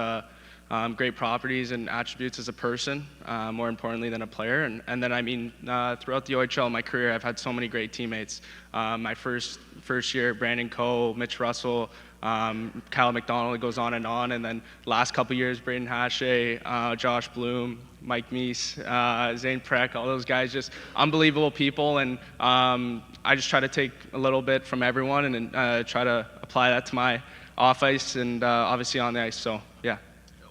great properties and attributes as a person, more importantly than a player. And then, I mean, throughout the OHL, my career, I've had so many great teammates. My first year, Brandon Coe, Mitch Russell, Kyle McDonald, it goes on. And then last couple years, Braden Hache, Josh Bloom, Mike Meese, Zane Preck, all those guys, just unbelievable people. And I just try to take a little bit from everyone and try to apply that to my off ice and obviously on the ice. So, yeah.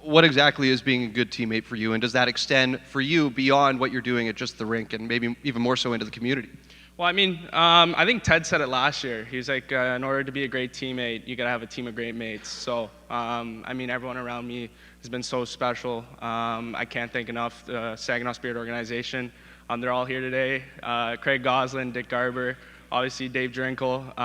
What exactly is being a good teammate for you, and does that extend for you beyond what you're doing at just the rink and maybe even more so into the community? Well, I mean, I think Ted said it last year. He was like, in order to be a great teammate, you got to have a team of great mates. So, I mean, everyone around me has been so special. I can't thank enough the Saginaw Spirit organization. They're all here today. Craig Goslin, Dick Garber, obviously Dave Drinkel,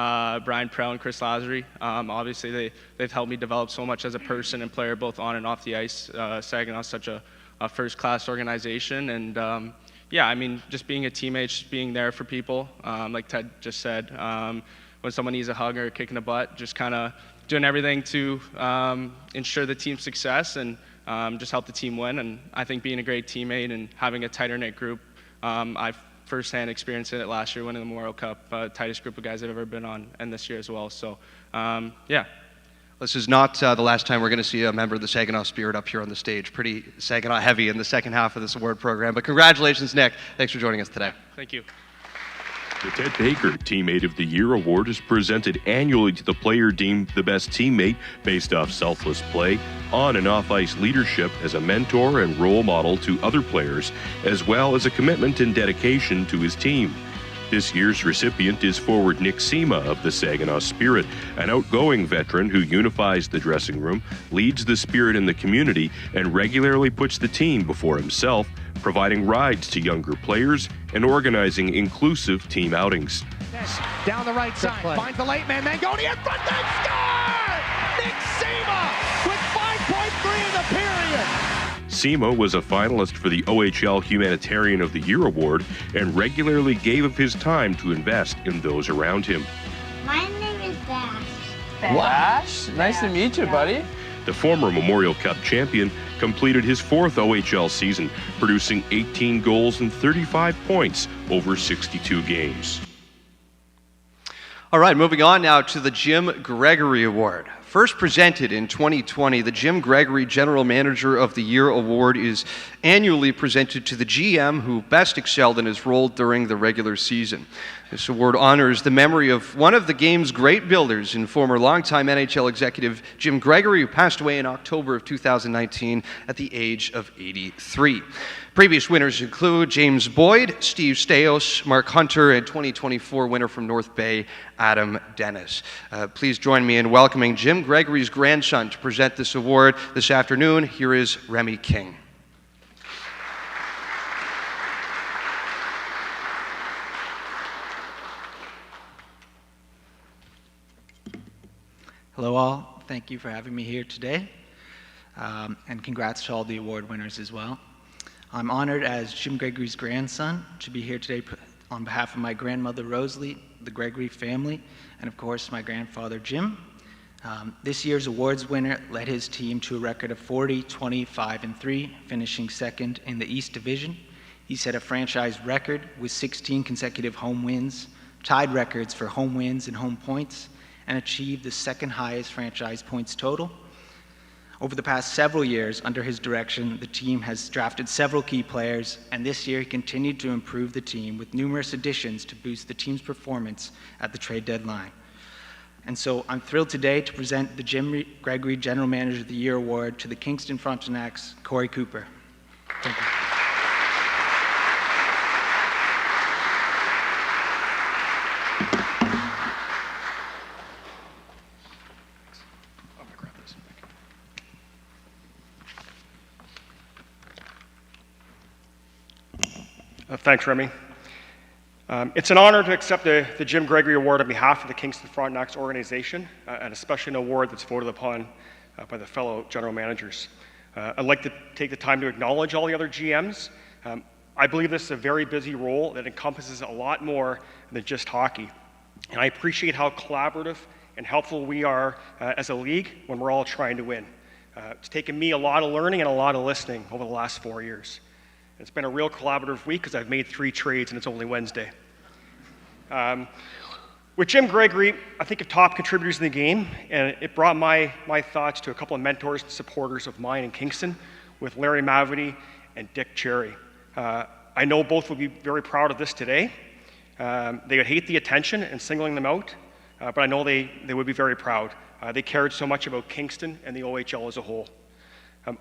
Brian Prell, and Chris Lazary. Obviously, they've helped me develop so much as a person and player, both on and off the ice. Saginaw is such a first-class organization, and yeah, I mean, just being a teammate, just being there for people, like Ted just said. When someone needs a hug or a kick in the butt, just kind of doing everything to ensure the team's success and just help the team win. And I think being a great teammate and having a tighter-knit group, I've firsthand experienced it last year winning the Memorial Cup, tightest group of guys I've ever been on, and this year as well. So, yeah. This is not the last time we're going to see a member of the Saginaw Spirit up here on the stage. Pretty Saginaw heavy in the second half of this award program. But congratulations, Nick. Thanks for joining us today. Thank you. The Ted Baker Teammate of the Year Award is presented annually to the player deemed the best teammate based off selfless play, on and off ice leadership as a mentor and role model to other players, as well as a commitment and dedication to his team. This year's recipient is forward Nick Sema of the Saginaw Spirit, an outgoing veteran who unifies the dressing room, leads the spirit in the community, and regularly puts the team before himself, providing rides to younger players and organizing inclusive team outings. Down the right side, finds the late man, Mangoni in front, then score! Nick Sema with 5.3 in the period. Sema was a finalist for the OHL Humanitarian of the Year Award and regularly gave of his time to invest in those around him. My name is Bash. Bash? Nice to meet you, buddy. The former Memorial Cup champion completed his fourth OHL season, producing 18 goals and 35 points over 62 games. All right, moving on now to the Jim Gregory Award. First presented in 2020, the Jim Gregory General Manager of the Year Award is annually presented to the GM who best excelled in his role during the regular season. This award honors the memory of one of the game's great builders and former longtime NHL executive Jim Gregory, who passed away in October of 2019 at the age of 83. Previous winners include James Boyd, Steve Staios, Mark Hunter, and 2024 winner from North Bay, Adam Dennis. Please join me in welcoming Jim Gregory's grandson to present this award this afternoon. Here is Remy King. Hello all, thank you for having me here today, and congrats to all the award winners as well. I'm honored as Jim Gregory's grandson to be here today on behalf of my grandmother Rosalie, the Gregory family, and of course my grandfather Jim. This year's awards winner led his team to a record of 40, 25, and 3, finishing second in the East Division. He set a franchise record with 16 consecutive home wins, tied records for home wins and home points, and achieved the second highest franchise points total. Over the past several years, under his direction, the team has drafted several key players, and this year he continued to improve the team with numerous additions to boost the team's performance at the trade deadline. And so I'm thrilled today to present the Jim Gregory General Manager of the Year Award to the Kingston Frontenac's Corey Cooper. Thank you. Thanks, Remy. It's an honor to accept the Jim Gregory Award on behalf of the Kingston Frontenac's organization, and especially an award that's voted upon by the fellow general managers. I'd like to take the time to acknowledge all the other GMs. I believe this is a very busy role that encompasses a lot more than just hockey. And I appreciate how collaborative and helpful we are as a league when we're all trying to win. It's taken me a lot of learning and a lot of listening over the last 4 years. It's been a real collaborative week because I've made 3 trades and it's only Wednesday. With Jim Gregory, I think of top contributors in the game, and it brought my thoughts to a couple of mentors and supporters of mine in Kingston with Larry Mavety and Dick Cherry. I know both will be very proud of this today. They would hate the attention and singling them out, but I know they would be very proud. They cared so much about Kingston and the OHL as a whole.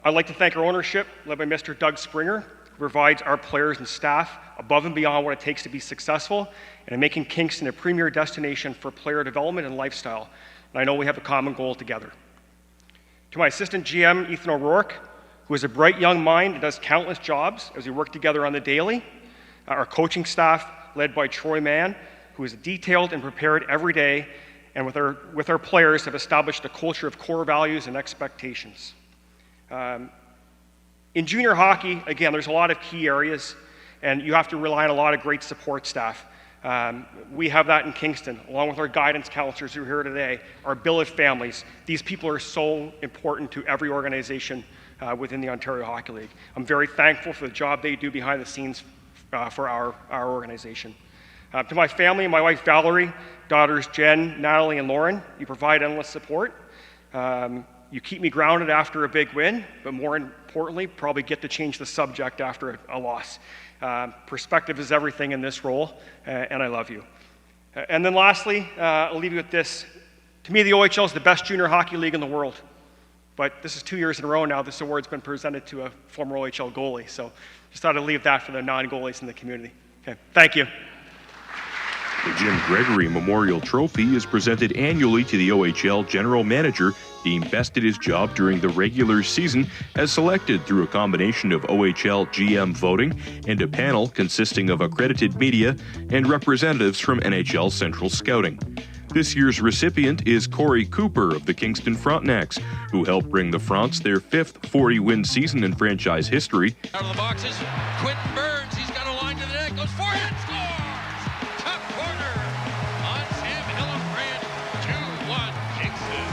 I'd like to thank our ownership, led by Mr. Doug Springer, provides our players and staff above and beyond what it takes to be successful and in making Kingston a premier destination for player development and lifestyle. And I know we have a common goal together. To my assistant GM, Ethan O'Rourke, who is a bright young mind and does countless jobs as we work together on the daily. Our coaching staff, led by Troy Mann, who is detailed and prepared every day, and with our players have established a culture of core values and expectations. In junior hockey, again, there's a lot of key areas, and you have to rely on a lot of great support staff. We have that in Kingston, along with our guidance counselors who are here today, our billet families. These people are so important to every organization within the Ontario Hockey League. I'm very thankful for the job they do behind the scenes for our organization. To my family, my wife Valerie, daughters Jen, Natalie, and Lauren, you provide endless support. You keep me grounded after a big win, but more importantly, probably get to change the subject after a loss. Perspective is everything in this role, and I love you. And then lastly, I'll leave you with this. To me, the OHL is the best junior hockey league in the world. But this is 2 years in a row now this award's been presented to a former OHL goalie. So just thought I'd leave that for the non-goalies in the community. Okay, thank you. The Jim Gregory Memorial Trophy is presented annually to the OHL General Manager deemed best at his job during the regular season, as selected through a combination of OHL GM voting and a panel consisting of accredited media and representatives from NHL Central Scouting. This year's recipient is Corey Cooper of the Kingston Frontenacs, who helped bring the Fronts their 5th 40-win season in franchise history. Out of the boxes, Quentin Burns, he's got a line to the net, goes forehand, scores! Top corner on Sam Hillenbrand, 2-1 Kingston.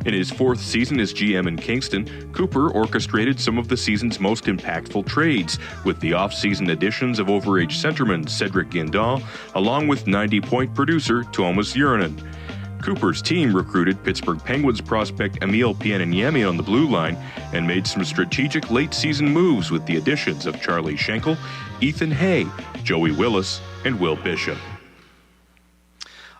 In his 4th season as GM in Kingston, Cooper orchestrated some of the season's most impactful trades, with the off-season additions of overage centerman Cedric Guindon, along with 90-point producer Thomas Uranen. Cooper's team recruited Pittsburgh Penguins prospect Emil Pieniemi on the blue line and made some strategic late-season moves with the additions of Charlie Schenkel, Ethan Hay, Joey Willis, and Will Bishop.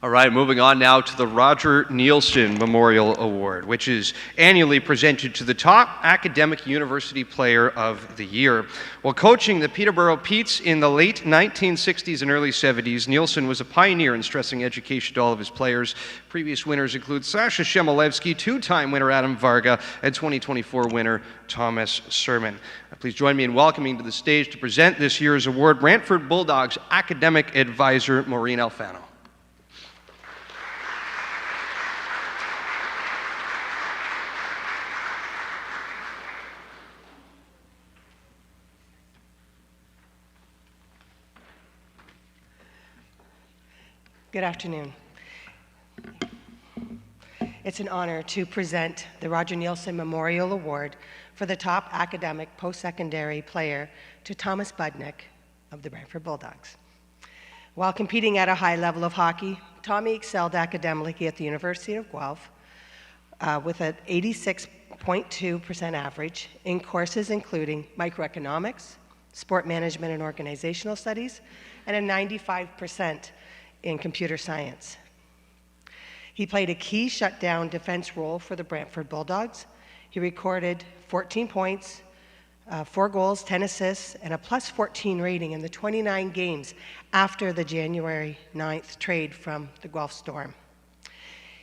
All right, moving on now to the Roger Nielsen Memorial Award, which is annually presented to the top academic university player of the year. While coaching the Peterborough Petes in the late 1960s and early 70s, Nielsen was a pioneer in stressing education to all of his players. Previous winners include Sasha Shemolevsky, two-time winner Adam Varga, and 2024 winner Thomas Sermon. Please join me in welcoming to the stage to present this year's award, Brantford Bulldogs academic advisor Maureen Alfano. Good afternoon. It's an honor to present the Roger Nielsen Memorial Award for the top academic post-secondary player to Thomas Budnick of the Brantford Bulldogs. While competing at a high level of hockey, Tommy excelled academically at the University of Guelph with an 86.2% average in courses including microeconomics, sport management and organizational studies, and a 95% in computer science. He played a key shutdown defense role for the Brantford Bulldogs. He recorded 14 points, 4 goals, 10 assists, and a plus 14 rating in the 29 games after the January 9th trade from the Guelph Storm.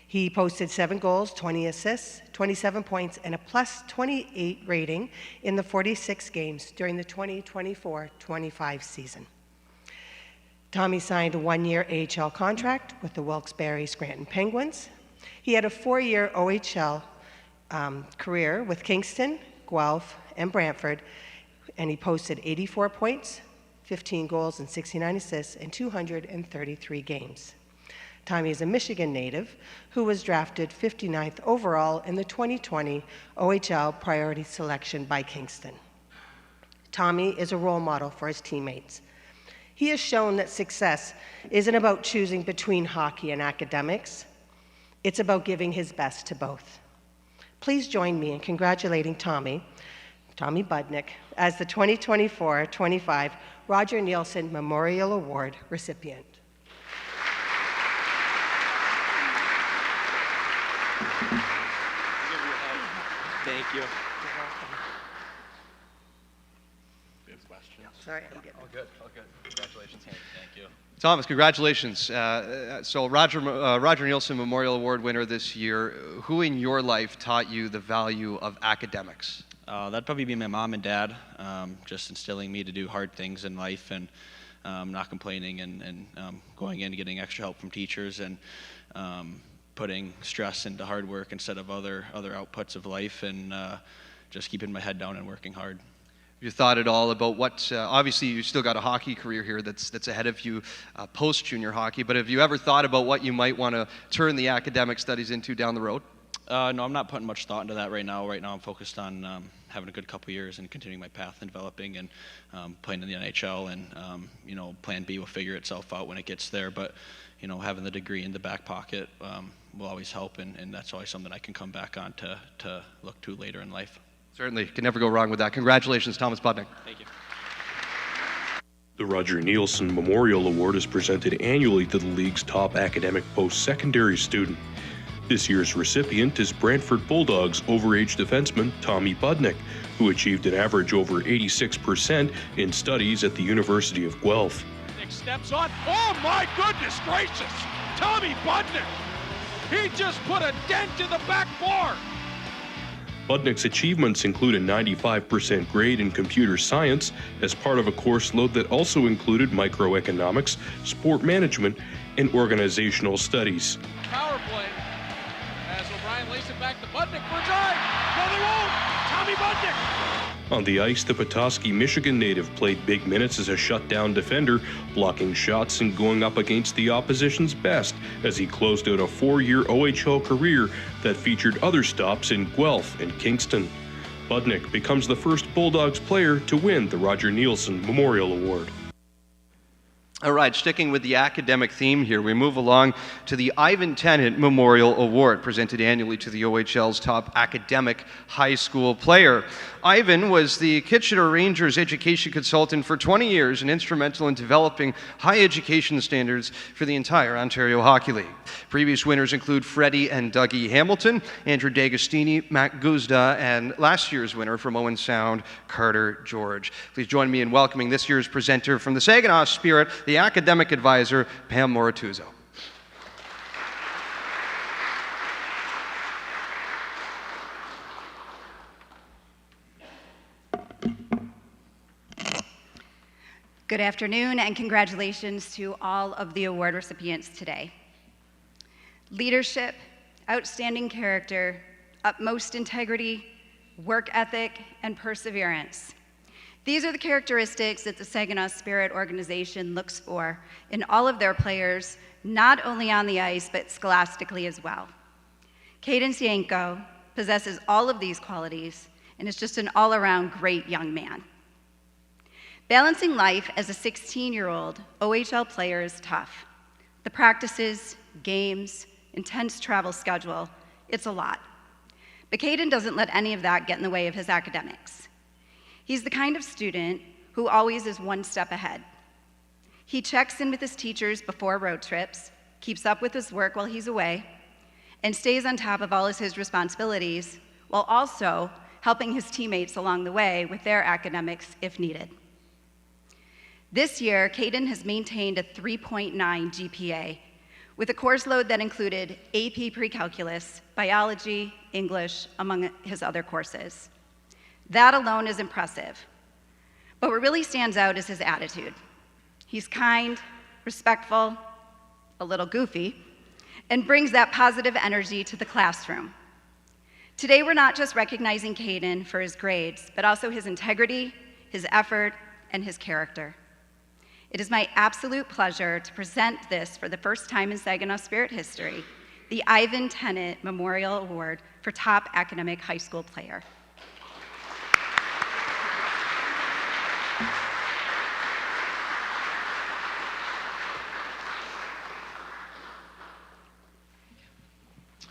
He posted 7 goals, 20 assists, 27 points, and a plus 28 rating in the 46 games during the 2024-25 season. Tommy signed a 1-year AHL contract with the Wilkes-Barre Scranton Penguins. He had a 4-year OHL career with Kingston, Guelph, and Brantford, and he posted 84 points, 15 goals, and 69 assists in 233 games. Tommy is a Michigan native who was drafted 59th overall in the 2020 OHL priority selection by Kingston. Tommy is a role model for his teammates. He has shown that success isn't about choosing between hockey and academics. It's about giving his best to both. Please join me in congratulating Tommy Budnick, as the 2024-25 Roger Nielsen Memorial Award recipient. Thank you. Sorry, I'm good. All good, all good. Congratulations, Hank. Thank you. Thomas, congratulations. So Roger Nielsen Memorial Award winner this year. Who in your life taught you the value of academics? That'd probably be my mom and dad, just instilling me to do hard things in life and not complaining and going in and getting extra help from teachers and putting stress into hard work instead of other outputs of life, and just keeping my head down and working hard. Have you thought at all about what, obviously you still got a hockey career here that's ahead of you post-junior hockey, but have you ever thought about what you might want to turn the academic studies into down the road? No, I'm not putting much thought into that right now. Right now I'm focused on having a good couple years and continuing my path and developing and playing in the NHL, and plan B will figure itself out when it gets there, but having the degree in the back pocket will always help, and that's always something I can come back on to look to later in life. Certainly, can never go wrong with that. Congratulations, Thomas Budnick. Thank you. The Roger Nielsen Memorial Award is presented annually to the league's top academic post-secondary student. This year's recipient is Brantford Bulldogs overage defenseman Tommy Budnick, who achieved an average over 86% in studies at the University of Guelph. Nick steps on. Oh my goodness gracious! Tommy Budnick! He just put a dent in the back four! Budnick's achievements include a 95% grade in computer science as part of a course load that also included microeconomics, sport management, and organizational studies. Power play as O'Brien lays it back to Budnick for a drive. No, they won't! Tommy Budnick! On the ice, the Petoskey, Michigan native played big minutes as a shutdown defender, blocking shots and going up against the opposition's best as he closed out a 4-year OHL career that featured other stops in Guelph and Kingston. Budnick becomes the first Bulldogs player to win the Roger Nielsen Memorial Award. All right, sticking with the academic theme here, we move along to the Ivan Tenant Memorial Award, presented annually to the OHL's top academic high school player. Ivan was the Kitchener Rangers education consultant for 20 years and instrumental in developing high education standards for the entire Ontario Hockey League. Previous winners include Freddie and Dougie Hamilton, Andrew D'Agostini, Matt Guzda, and last year's winner from Owen Sound, Carter George. Please join me in welcoming this year's presenter from the Saginaw Spirit, the academic advisor, Pam Moratuzzo. Good afternoon, and congratulations to all of the award recipients today. Leadership, outstanding character, utmost integrity, work ethic, and perseverance. These are the characteristics that the Saginaw Spirit organization looks for in all of their players, not only on the ice, but scholastically as well. Caden Sienko possesses all of these qualities and is just an all-around great young man. Balancing life as a 16-year-old OHL player is tough. The practices, games, intense travel schedule, it's a lot. But Caden doesn't let any of that get in the way of his academics. He's the kind of student who always is one step ahead. He checks in with his teachers before road trips, keeps up with his work while he's away, and stays on top of all of his responsibilities, while also helping his teammates along the way with their academics if needed. This year, Caden has maintained a 3.9 GPA with a course load that included AP Pre-Calculus, Biology, English, among his other courses. That alone is impressive. But what really stands out is his attitude. He's kind, respectful, a little goofy, and brings that positive energy to the classroom. Today, we're not just recognizing Caden for his grades, but also his integrity, his effort, and his character. It is my absolute pleasure to present this for the first time in Saginaw Spirit history, the Ivan Tenant Memorial Award for Top Academic High School Player.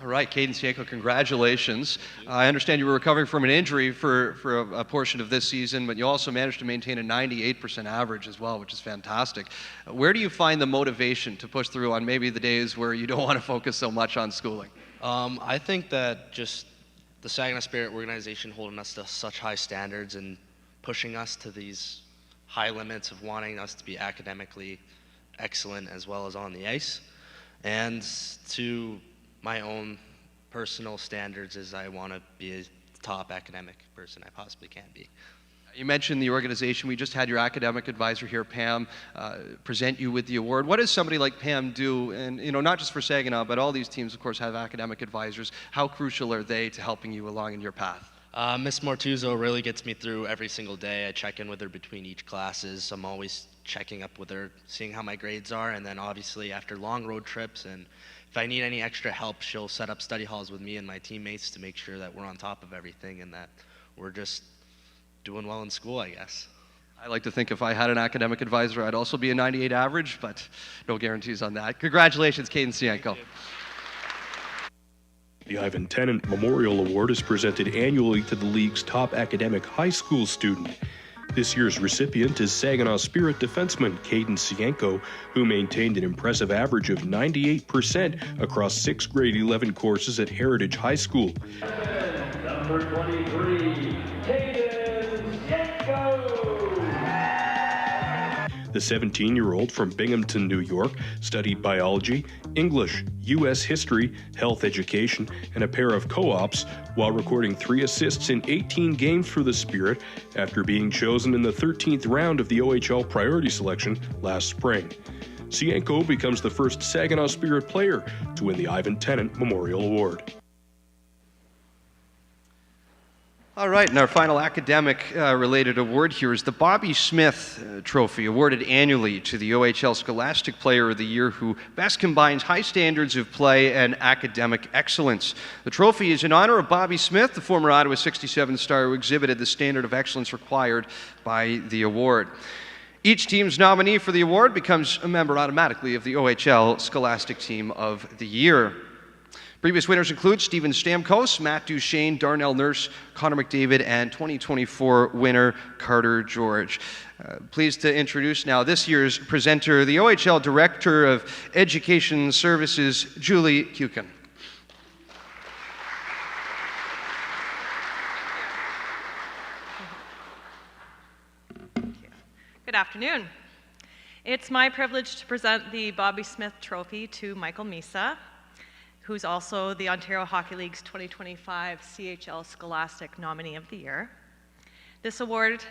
All right, Caden Sienko, congratulations. I understand you were recovering from an injury for a portion of this season, but you also managed to maintain a 98% average as well, which is fantastic. Where do you find the motivation to push through on maybe the days where you don't want to focus so much on schooling? I think that just the Saginaw Spirit organization holding us to such high standards and pushing us to these high limits of wanting us to be academically excellent as well as on the ice, and to my own personal standards is I want to be a top academic person I possibly can be. You mentioned the organization. We just had your academic advisor here, Pam, present you with the award. What does somebody like Pam do? And, you know, not just for Saginaw, but all these teams, of course, have academic advisors. How crucial are they to helping you along in your path? Miss Mortuzzo really gets me through every single day. I check in with her between each classes. I'm always checking up with her, seeing how my grades are, and then obviously after long road trips, and if I need any extra help, she'll set up study halls with me and my teammates to make sure that we're on top of everything and that we're just doing well in school, I guess. I like to think if I had an academic advisor, I'd also be a 98 average, but no guarantees on that. Congratulations, Caden Sienko. The Ivan Tenant Memorial Award is presented annually to the league's top academic high school student. This year's recipient is Saginaw Spirit defenseman Caden Sienko, who maintained an impressive average of 98% across 6 grade 11 courses at Heritage High School. Number 23, Caden Sienko. The 17-year-old from Binghamton, New York, studied biology, English, U.S. history, health education, and a pair of co-ops while recording 3 assists in 18 games for the Spirit after being chosen in the 13th round of the OHL priority selection last spring. Sienko becomes the first Saginaw Spirit player to win the Ivan Tenant Memorial Award. All right, and our final academic-related award here is the Bobby Smith Trophy, awarded annually to the OHL Scholastic Player of the Year who best combines high standards of play and academic excellence. The trophy is in honor of Bobby Smith, the former Ottawa 67 star who exhibited the standard of excellence required by the award. Each team's nominee for the award becomes a member automatically of the OHL Scholastic Team of the Year. Previous winners include Steven Stamkos, Matt Duchesne, Darnell Nurse, Connor McDavid, and 2024 winner Carter George. Pleased to introduce now this year's presenter, the OHL Director of Education Services, Julie Kukin. Good afternoon. It's my privilege to present the Bobby Smith Trophy to Michael Misa, who's also the Ontario Hockey League's 2025 CHL Scholastic Nominee of the Year. This award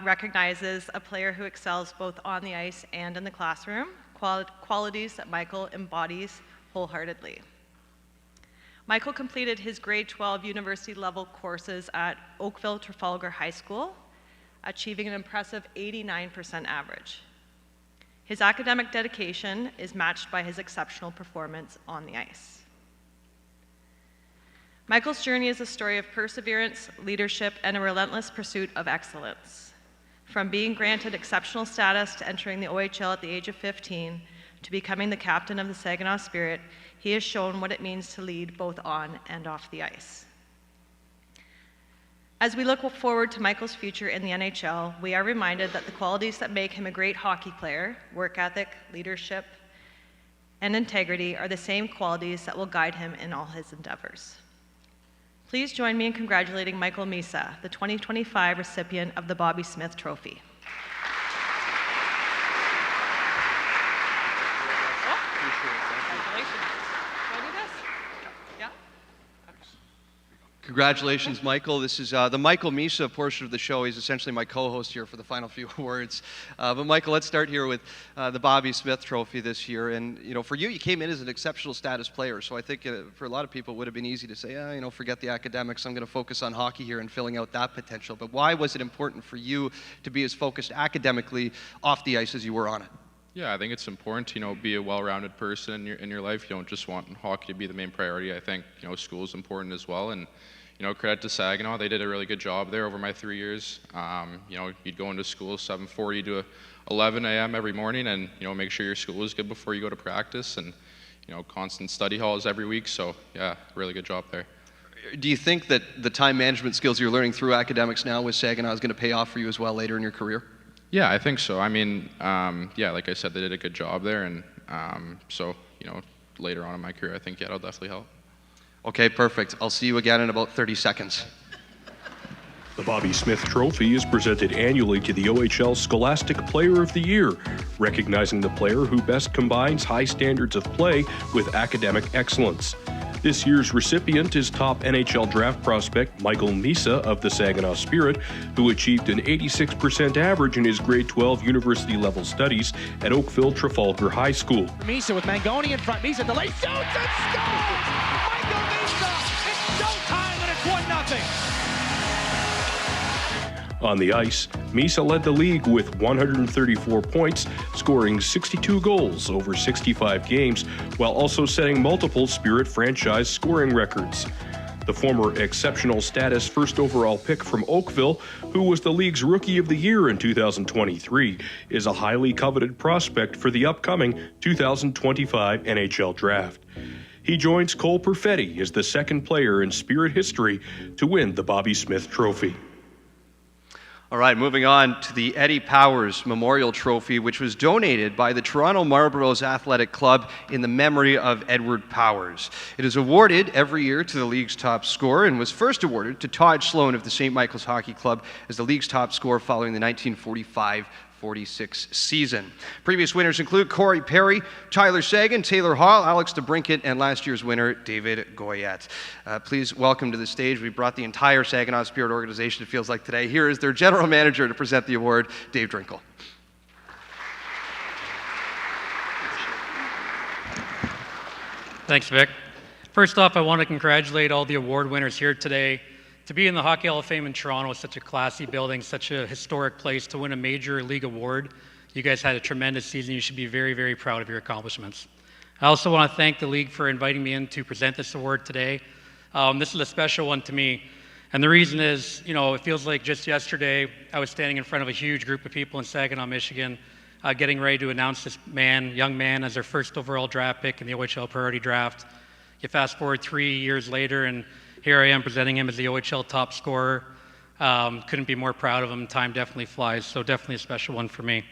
recognizes a player who excels both on the ice and in the classroom, qualities that Michael embodies wholeheartedly. Michael completed his grade 12 university level courses at Oakville Trafalgar High School, achieving an impressive 89% average. His academic dedication is matched by his exceptional performance on the ice. Michael's journey is a story of perseverance, leadership, and a relentless pursuit of excellence. From being granted exceptional status to entering the OHL at the age of 15 to becoming the captain of the Saginaw Spirit, he has shown what it means to lead both on and off the ice. As we look forward to Michael's future in the NHL, we are reminded that the qualities that make him a great hockey player, work ethic, leadership, and integrity, are the same qualities that will guide him in all his endeavors. Please join me in congratulating Michael Misa, the 2025 recipient of the Bobby Smith Trophy. Congratulations, Michael. This is the Michael Misa portion of the show. He's essentially my co-host here for the final few awards. But Michael, let's start here with the Bobby Smith Trophy this year. And you know, for you came in as an exceptional status player. So I think for a lot of people, it would have been easy to say, you know, forget the academics. I'm going to focus on hockey here and filling out that potential. But why was it important for you to be as focused academically off the ice as you were on it? Yeah, I think it's important to, you know, be a well-rounded person in your life. You don't just want hockey to be the main priority. I think, you know, school is important as well. And, you know, credit to Saginaw, they did a really good job there over my 3 years. You know, you'd go into school 7:40 to 11 a.m. every morning and, you know, make sure your school is good before you go to practice and, you know, constant study halls every week. So, yeah, really good job there. Do you think that the time management skills you're learning through academics now with Saginaw is going to pay off for you as well later in your career? Yeah, I think so. I mean, yeah, like I said, they did a good job there, and so, you know, later on in my career, I think, yeah, it'll definitely help. Okay, perfect. I'll see you again in about 30 seconds. The Bobby Smith Trophy is presented annually to the OHL Scholastic Player of the Year, recognizing the player who best combines high standards of play with academic excellence. This year's recipient is top NHL draft prospect Michael Misa of the Saginaw Spirit, who achieved an 86% average in his grade 12 university-level studies at Oakville Trafalgar High School. Misa with Mangoni in front. Misa delay shoots and scores! Michael Misa! It's showtime and it's 1-0. On the ice, Misa led the league with 134 points, scoring 62 goals over 65 games, while also setting multiple Spirit franchise scoring records. The former exceptional status first overall pick from Oakville, who was the league's Rookie of the Year in 2023, is a highly coveted prospect for the upcoming 2025 NHL Draft. He joins Cole Perfetti as the second player in Spirit history to win the Bobby Smith Trophy. All right, moving on to the Eddie Powers Memorial Trophy, which was donated by the Toronto Marlboros Athletic Club in the memory of Edward Powers. It is awarded every year to the league's top scorer and was first awarded to Todd Sloan of the St. Michael's Hockey Club as the league's top scorer following the 1945-46 season. Previous winners include Corey Perry, Tyler Sagan, Taylor Hall, Alex DeBrincat, and last year's winner, David Goyette. Please welcome to the stage. We brought the entire Saginaw Spirit organization, it feels like today. Here is their general manager to present the award, Dave Drinkle. Thanks, Vic. First off, I want to congratulate all the award winners here today. To be in the Hockey Hall of Fame in Toronto is such a classy building, such a historic place. To win a major league award, you guys had a tremendous season. You should be very, very proud of your accomplishments. I also want to thank the league for inviting me in to present this award today. This is a special one to me. And the reason is, it feels like just yesterday I was standing in front of a huge group of people in Saginaw, Michigan, getting ready to announce this young man, as their first overall draft pick in the OHL priority draft. You fast forward 3 years later, and here I am presenting him as the OHL top scorer. Couldn't be more proud of him. Time definitely flies, so definitely a special one for me.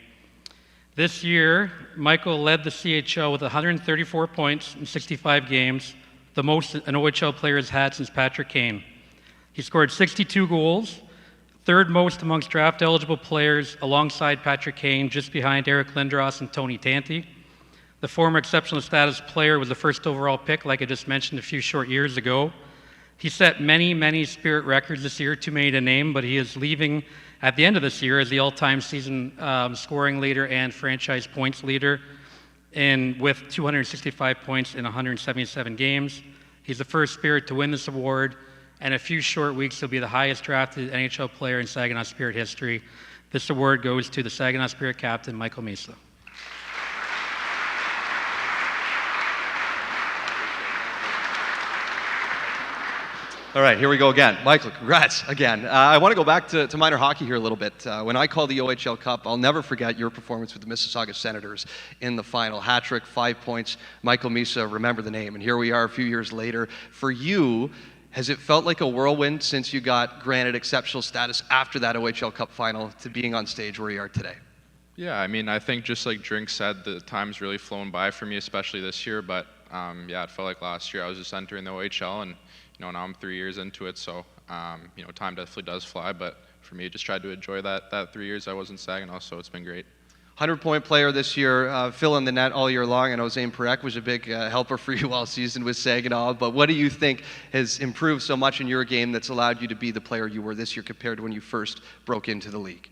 This year, Michael led the CHL with 134 points in 65 games, the most an OHL player has had since Patrick Kane. He scored 62 goals, third most amongst draft-eligible players alongside Patrick Kane, just behind Eric Lindros and Tony Tanti. The former exceptional status player was the first overall pick, like I just mentioned a few short years ago. He set many, many Spirit records this year, too many to name, but he is leaving at the end of this year as the all-time season scoring leader and franchise points leader, and with 265 points in 177 games. He's the first Spirit to win this award, and in a few short weeks he'll be the highest drafted NHL player in Saginaw Spirit history. This award goes to the Saginaw Spirit captain, Michael Misa. All right, here we go again. Michael, congrats again. I want to go back to minor hockey here a little bit. When I call the OHL Cup, I'll never forget your performance with the Mississauga Senators in the final. Hat-trick, 5 points. Michael Misa, remember the name. And here we are a few years later. For you, has it felt like a whirlwind since you got granted exceptional status after that OHL Cup final to being on stage where you are today? Yeah, I mean, I think just like Drink said, the time's really flown by for me, especially this year. But yeah, it felt like last year I was just entering the OHL, and now I'm 3 years into it, so time definitely does fly. But for me, just tried to enjoy that 3 years I was in Saginaw, so it's been great. 100-point player this year, filling the net all year long. I know Zane Perek was a big helper for you all season with Saginaw, but what do you think has improved so much in your game that's allowed you to be the player you were this year compared to when you first broke into the league?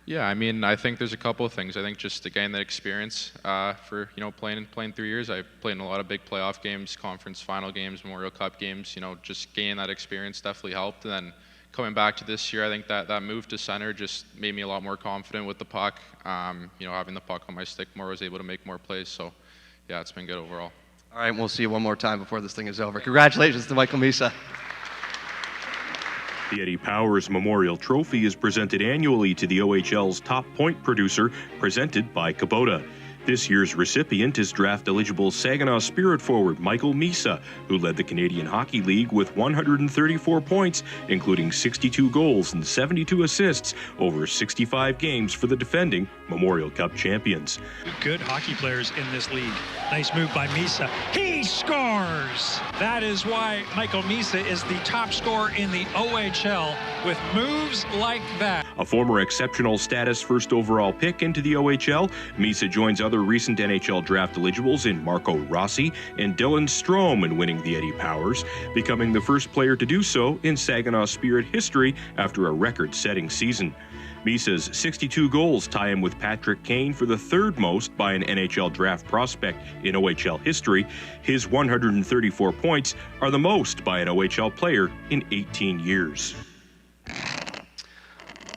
Yeah, I mean, I think there's a couple of things. I think just to gain that experience for playing 3 years. I played in a lot of big playoff games, conference final games, Memorial Cup games. Just gaining that experience definitely helped. And then coming back to this year, I think that move to center just made me a lot more confident with the puck. Having the puck on my stick more, I was able to make more plays. So yeah, it's been good overall. All right, we'll see you one more time before this thing is over. Congratulations to Michael Misa. The Eddie Powers Memorial Trophy is presented annually to the OHL's top point producer, presented by Kubota. This year's recipient is draft-eligible Saginaw Spirit forward Michael Misa, who led the Canadian Hockey League with 134 points, including 62 goals and 72 assists over 65 games for the defending Memorial Cup champions. Good hockey players in this league. Nice move by Misa. He scores! That is why Michael Misa is the top scorer in the OHL with moves like that. A former exceptional status first overall pick into the OHL, Misa joins other recent NHL draft eligibles in Marco Rossi and Dylan Strome in winning the Eddie Powers, becoming the first player to do so in Saginaw Spirit history after a record-setting season. Misa's 62 goals tie him with Patrick Kane for the third most by an NHL draft prospect in OHL history. His 134 points are the most by an OHL player in 18 years.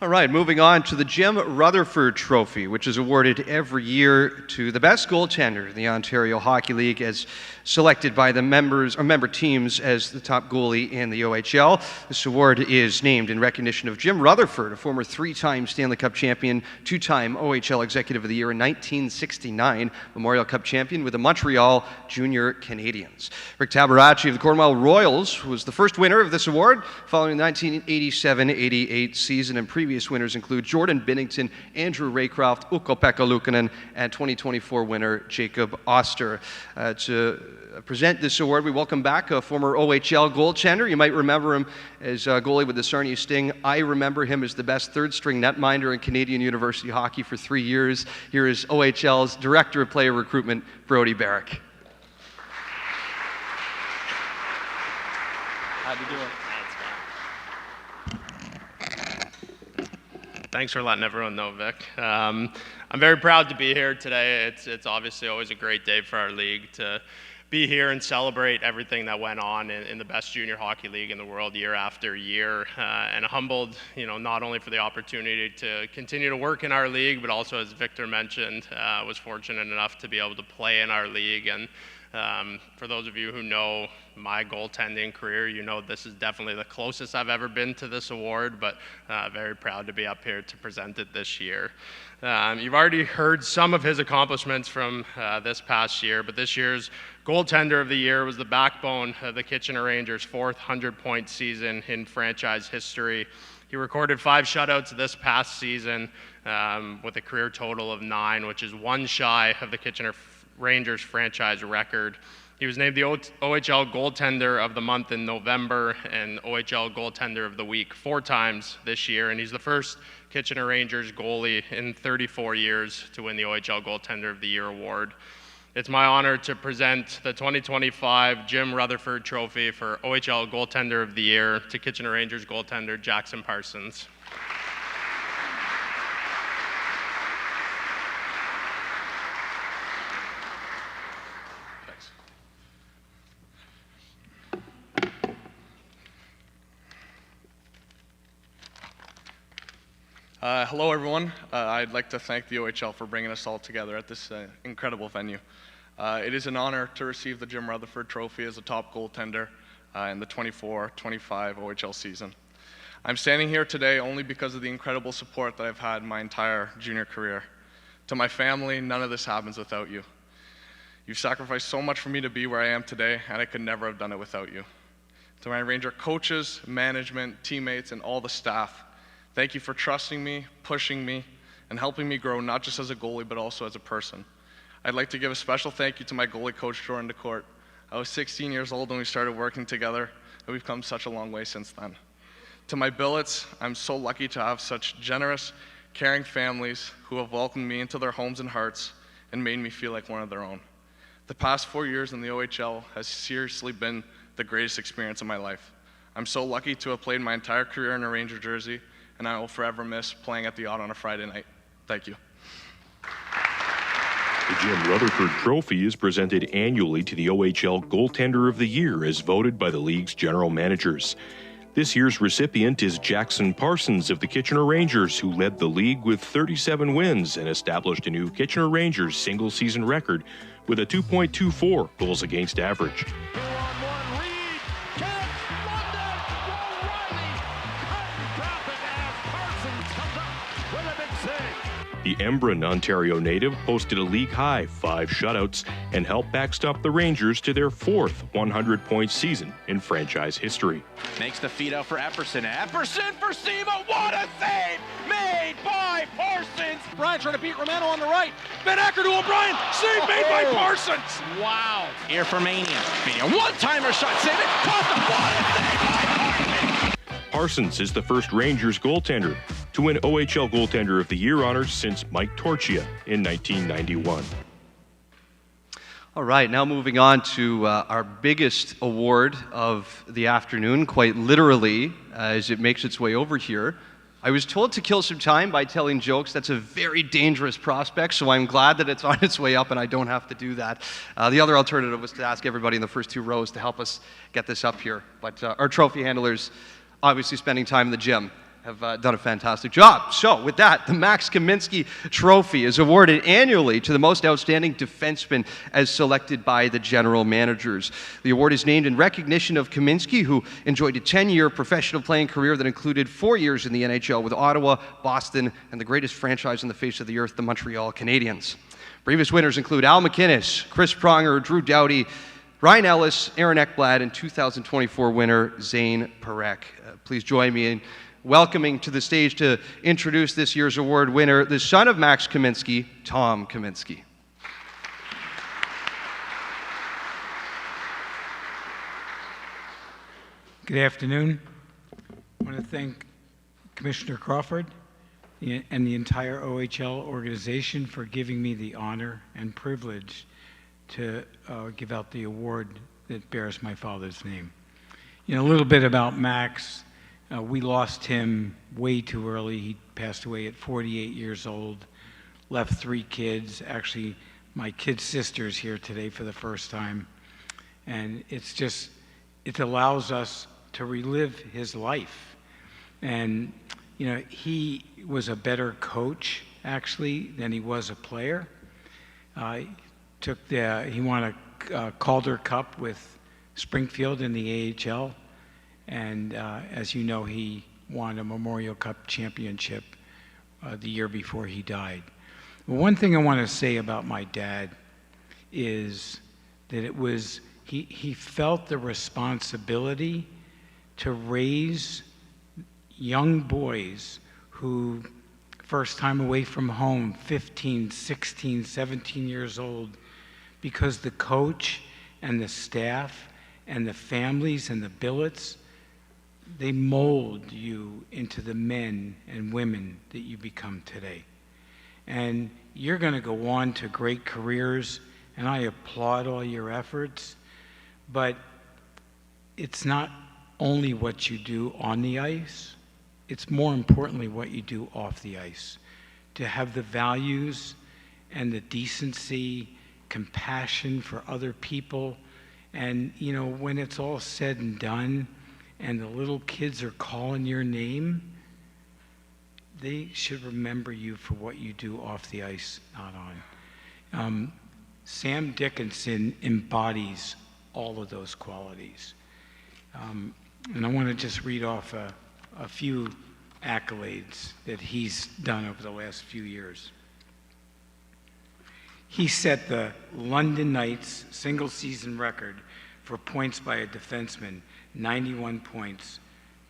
All right, moving on to the Jim Rutherford Trophy, which is awarded every year to the best goaltender in the Ontario Hockey League, as selected by the member teams as the top goalie in the OHL. This award is named in recognition of Jim Rutherford, a former three-time Stanley Cup champion, two-time OHL Executive of the Year in 1969, Memorial Cup champion with the Montreal Junior Canadiens. Rick Tabaracci of the Cornwall Royals was the first winner of this award following the 1987-88 season, and previous winners include Jordan Binnington, Andrew Raycroft, Ukko-Pekka Luukkonen, and 2024 winner Jacob Oster. To present this award, we welcome back a former OHL goaltender. You might remember him as a goalie with the Sarnia Sting. I remember him as the best third-string netminder in Canadian University hockey for 3 years. Here is OHL's Director of Player Recruitment, Brody Barrick. How'd you do it? Thanks for letting everyone know, Vic. I'm very proud to be here today. It's obviously always a great day for our league to be here and celebrate everything that went on in the best junior hockey league in the world year after year, and humbled, not only for the opportunity to continue to work in our league, but also, as Victor mentioned, was fortunate enough to be able to play in our league. And for those of you who know my goaltending career, this is definitely the closest I've ever been to this award, but very proud to be up here to present it this year. You've already heard some of his accomplishments from this past year, but this year's goaltender of the year was the backbone of the Kitchener Rangers' fourth 100-point season in franchise history. He recorded 5 shutouts this past season with a career total of 9, which is one shy of the Kitchener Rangers franchise record. He was named the OHL Goaltender of the Month in November and OHL Goaltender of the Week 4 times this year, and he's the first Kitchener Rangers goalie in 34 years to win the OHL Goaltender of the Year award. It's my honor to present the 2025 Jim Rutherford Trophy for OHL Goaltender of the Year to Kitchener Rangers goaltender Jackson Parsons. Hello, everyone. I'd like to thank the OHL for bringing us all together at this incredible venue. It is an honor to receive the Jim Rutherford Trophy as a top goaltender in the 24-25 OHL season. I'm standing here today only because of the incredible support that I've had my entire junior career. To my family, none of this happens without you. You've sacrificed so much for me to be where I am today, and I could never have done it without you. To my Ranger coaches, management, teammates, and all the staff, thank you for trusting me, pushing me, and helping me grow not just as a goalie, but also as a person. I'd like to give a special thank you to my goalie coach, Jordan DeCourt. I was 16 years old when we started working together, and we've come such a long way since then. To my billets, I'm so lucky to have such generous, caring families who have welcomed me into their homes and hearts and made me feel like one of their own. The past 4 years in the OHL has seriously been the greatest experience of my life. I'm so lucky to have played my entire career in a Ranger jersey, and I will forever miss playing at the Odd on a Friday night. Thank you. The Jim Rutherford Trophy is presented annually to the OHL Goaltender of the Year as voted by the league's general managers. This year's recipient is Jackson Parsons of the Kitchener Rangers, who led the league with 37 wins and established a new Kitchener Rangers single-season record with a 2.24 goals against average. The Embrun, Ontario native posted a league-high 5 shutouts and helped backstop the Rangers to their 4th 100-point season in franchise history. Makes the feed out for Epperson. Epperson for Sema. What a save made by Parsons. Brian trying to beat Romano on the right. Van Acker to O'Brien. Save made by Parsons. Wow. Here for Mania. Mania one-timer shot. Save it. Costa. What a save by Parsons. Parsons is the first Rangers goaltender to to win OHL Goaltender of the Year honors since Mike Torchia in 1991. All right, now moving on to our biggest award of the afternoon, quite literally, as it makes its way over here. I was told to kill some time by telling jokes. That's a very dangerous prospect, so I'm glad that it's on its way up and I don't have to do that. The other alternative was to ask everybody in the first two rows to help us get this up here. But our trophy handlers, obviously spending time in the gym, have done a fantastic job. So with that, the Max Kaminsky Trophy is awarded annually to the most outstanding defenseman as selected by the general managers. The award is named in recognition of Kaminsky, who enjoyed a 10-year professional playing career that included 4 years in the NHL with Ottawa, Boston, and the greatest franchise on the face of the earth, the Montreal Canadiens. Previous winners include Al MacInnis, Chris Pronger, Drew Doughty, Ryan Ellis, Aaron Ekblad, and 2024 winner Zane Parekh. Please join me in welcoming to the stage to introduce this year's award winner, the son of Max Kaminsky, Tom Kaminsky. Good afternoon. I want to thank Commissioner Crawford and the entire OHL organization for giving me the honor and privilege to give out the award that bears my father's name. You know, a little bit about Max. We lost him way too early. He passed away at 48 years old, left 3 kids. Actually, my kid's sister's here today for the first time. And it's just, it allows us to relive his life. And, you know, he was a better coach, actually, than he was a player. He won a Calder Cup with Springfield in the AHL. And as you know, he won a Memorial Cup championship the year before he died. Well, one thing I want to say about my dad is that he felt the responsibility to raise young boys who, first time away from home, 15, 16, 17 years old, because the coach and the staff and the families and the billets, they mold you into the men and women that you become today. And you're going to go on to great careers, and I applaud all your efforts, but it's not only what you do on the ice, it's more importantly what you do off the ice. To have the values and the decency, compassion for other people, and you know, when it's all said and done, and the little kids are calling your name, they should remember you for what you do off the ice, not on. Sam Dickinson embodies all of those qualities. And I want to just read off a few accolades that he's done over the last few years. He set the London Knights single-season record for points by a defenseman, 91 points,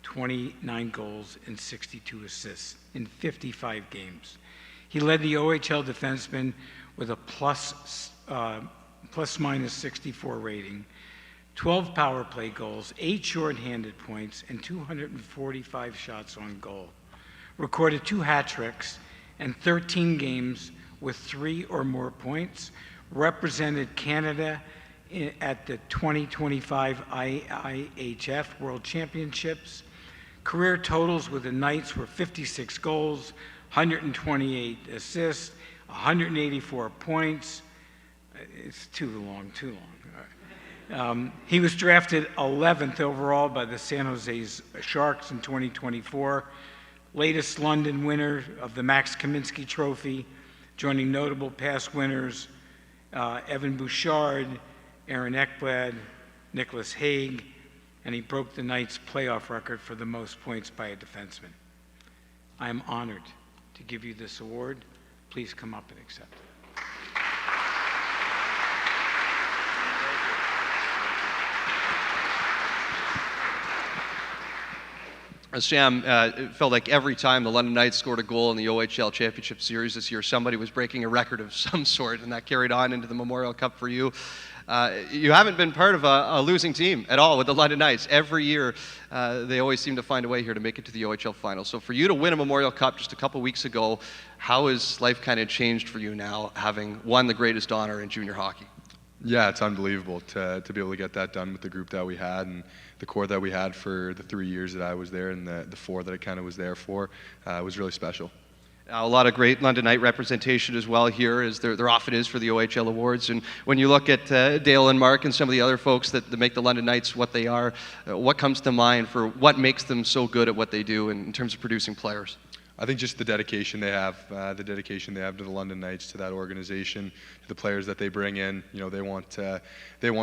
29 goals, and 62 assists in 55 games. He led the OHL defensemen with a plus-minus 64 rating, 12 power play goals, 8 shorthanded points, and 245 shots on goal. Recorded 2 hat tricks and 13 games with 3 or more points. Represented Canada at the 2025 IIHF World Championships. Career totals with the Knights were 56 goals, 128 assists, 184 points. It's too long. He was drafted 11th overall by the San Jose Sharks in 2024. Latest London winner of the Max Kaminsky Trophy, joining notable past winners Evan Bouchard, Aaron Ekblad, Nicholas Haig, and he broke the Knights' playoff record for the most points by a defenseman. I am honored to give you this award. Please come up and accept it. Sam, it felt like every time the London Knights scored a goal in the OHL Championship Series this year, somebody was breaking a record of some sort, and that carried on into the Memorial Cup for you. You haven't been part of a losing team at all with the London Knights. Every year, they always seem to find a way here to make it to the OHL final. So for you to win a Memorial Cup just a couple weeks ago, how has life kind of changed for you now, having won the greatest honor in junior hockey? Yeah, it's unbelievable to be able to get that done with the group that we had and the core that we had for the 3 years that I was there and the 4 that I kind of was there for. It was really special. A lot of great London Knight representation as well here, as there often is for the OHL Awards. And when you look at Dale and Mark and some of the other folks that make the London Knights what they are, what comes to mind for what makes them so good at what they do in terms of producing players? I think just the dedication they have to the London Knights, to that organization, to the players that they bring in. You know, they want to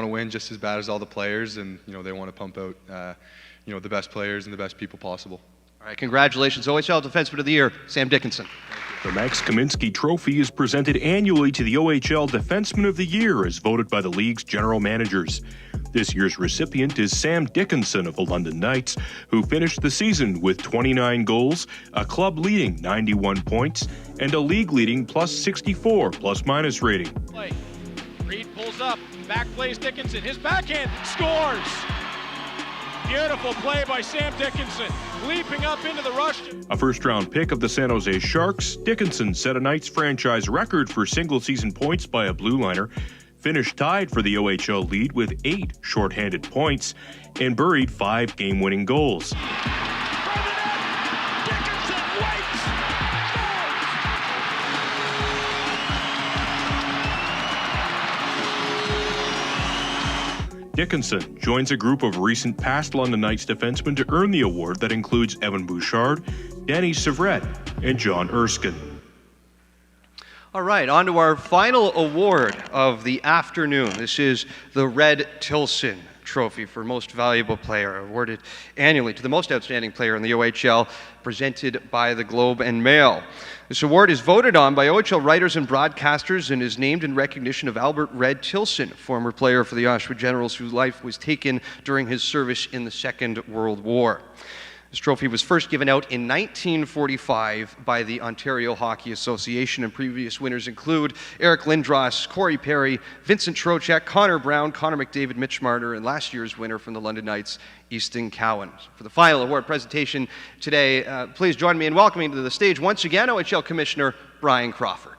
win just as bad as all the players, and you know they want to pump out the best players and the best people possible. All right, congratulations, OHL Defenseman of the Year, Sam Dickinson. The Max Kaminsky Trophy is presented annually to the OHL Defenseman of the Year as voted by the league's general managers. This year's recipient is Sam Dickinson of the London Knights, who finished the season with 29 goals, a club-leading 91 points, and a league-leading +64 plus-minus rating. Play. Reed pulls up, back plays Dickinson, his backhand, scores! Beautiful play by Sam Dickinson, leaping up into the rush. A first-round pick of the San Jose Sharks, Dickinson set a Knights franchise record for single-season points by a blue liner, finished tied for the OHL lead with 8 shorthanded points, and buried 5 game-winning goals. Dickinson joins a group of recent past London Knights defensemen to earn the award that includes Evan Bouchard, Danny Savret, and John Erskine. All right, on to our final award of the afternoon. This is the Red Tilson Trophy for Most Valuable Player, awarded annually to the most outstanding player in the OHL, presented by the Globe and Mail. This award is voted on by OHL writers and broadcasters and is named in recognition of Albert Red Tilson, former player for the Oshawa Generals whose life was taken during his service in the Second World War. This trophy was first given out in 1945 by the Ontario Hockey Association, and previous winners include Eric Lindros, Corey Perry, Vincent Trocheck, Connor Brown, Connor McDavid, Mitch Marner, and last year's winner from the London Knights, Easton Cowan. For the final award presentation today, please join me in welcoming to the stage once again OHL Commissioner Brian Crawford.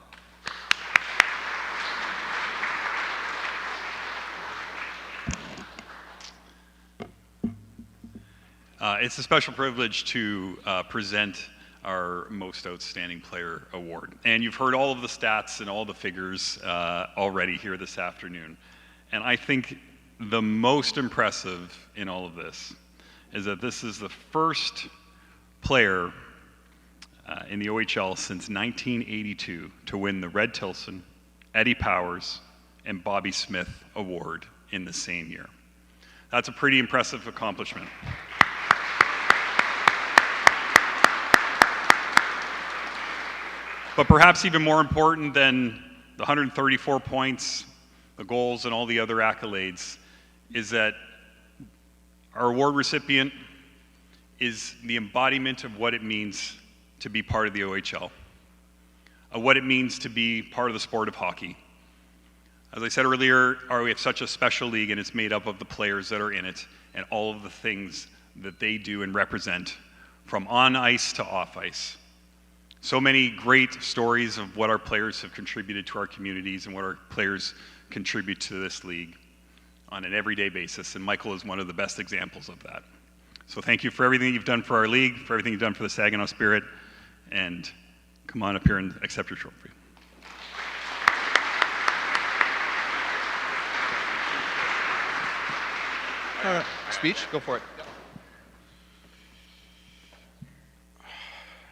It's a special privilege to present our Most Outstanding Player Award. And you've heard all of the stats and all the figures already here this afternoon. And I think the most impressive in all of this is that this is the first player in the OHL since 1982 to win the Red Tilson, Eddie Powers, and Bobby Smith Award in the same year. That's a pretty impressive accomplishment. But perhaps even more important than the 134 points, the goals, and all the other accolades is that our award recipient is the embodiment of what it means to be part of the OHL, of what it means to be part of the sport of hockey. As I said earlier, we have such a special league, and it's made up of the players that are in it and all of the things that they do and represent, from on ice to off ice. So many great stories of what our players have contributed to our communities and what our players contribute to this league on an everyday basis, and Michael is one of the best examples of that. So thank you for everything you've done for our league, for everything you've done for the Saginaw Spirit, and come on up here and accept your trophy. Speech, go for it.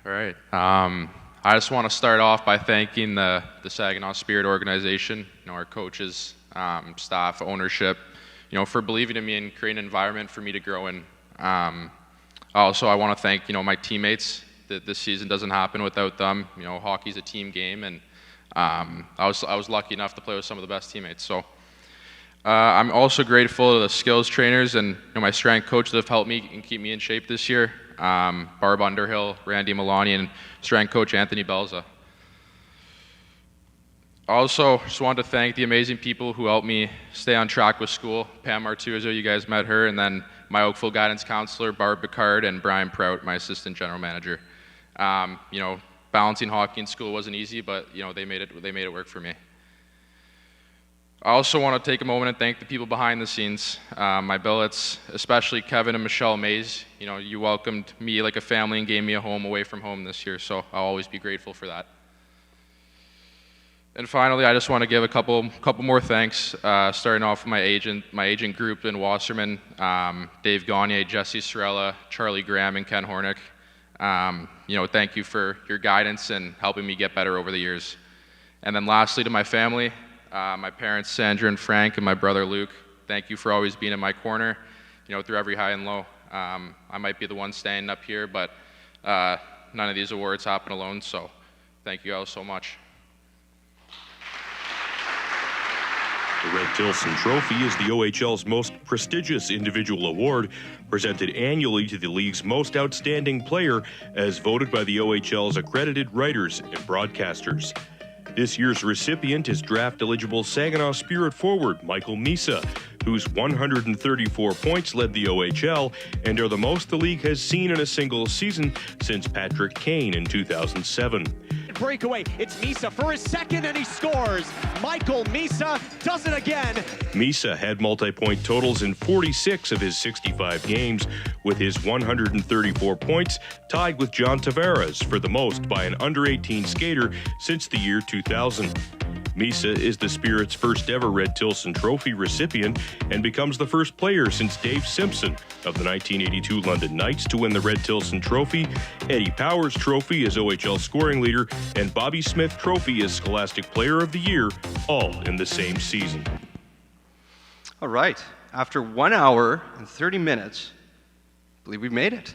All right. I just want to start off by thanking the Saginaw Spirit organization, our coaches, staff, ownership, for believing in me and creating an environment for me to grow in. Also, I want to thank, my teammates. That this season doesn't happen without them. Hockey's a team game, and I was lucky enough to play with some of the best teammates. So I'm also grateful to the skills trainers and my strength coach that have helped me and keep me in shape this year. Barb Underhill, Randy Milani, and strength coach Anthony Belza. Also, just wanted to thank the amazing people who helped me stay on track with school. Pam Martuzzo, you guys met her, and then my Oakville guidance counselor, Barb Picard, and Brian Prout, my assistant general manager. You know, balancing hockey and school wasn't easy, but you know, they made it work for me. I also want to take a moment and thank the people behind the scenes, my billets, especially Kevin and Michelle Mays. You know, you welcomed me like a family and gave me a home away from home this year, so I'll always be grateful for that. And finally, I just want to give a couple more thanks, starting off with my agent group in Wasserman, Dave Gagne, Jesse Sorella, Charlie Graham, and Ken Hornick. You know, thank you for your guidance and helping me get better over the years. And then lastly, to my family, my parents, Sandra and Frank, and my brother Luke, thank you for always being in my corner, you know, through every high and low. I might be the one standing up here, but none of these awards happen alone, so thank you all so much. The Red Tilson Trophy is the OHL's most prestigious individual award, presented annually to the league's most outstanding player, as voted by the OHL's accredited writers and broadcasters. This year's recipient is draft-eligible Saginaw Spirit forward Michael Misa, whose 134 points led the OHL and are the most the league has seen in a single season since Patrick Kane in 2007. Breakaway, it's Misa for his second, and he scores. Michael Misa does it again. Misa had multi-point totals in 46 of his 65 games, with his 134 points tied with John Tavares for the most by an under-18 skater since the year 2000. Misa is the Spirit's first ever Red Tilson Trophy recipient and becomes the first player since Dave Simpson of the 1982 London Knights to win the Red Tilson Trophy, Eddie Powers Trophy as OHL scoring leader, and Bobby Smith Trophy as Scholastic Player of the Year, all in the same season. All right, after 1 hour and 30 minutes, I believe we've made it.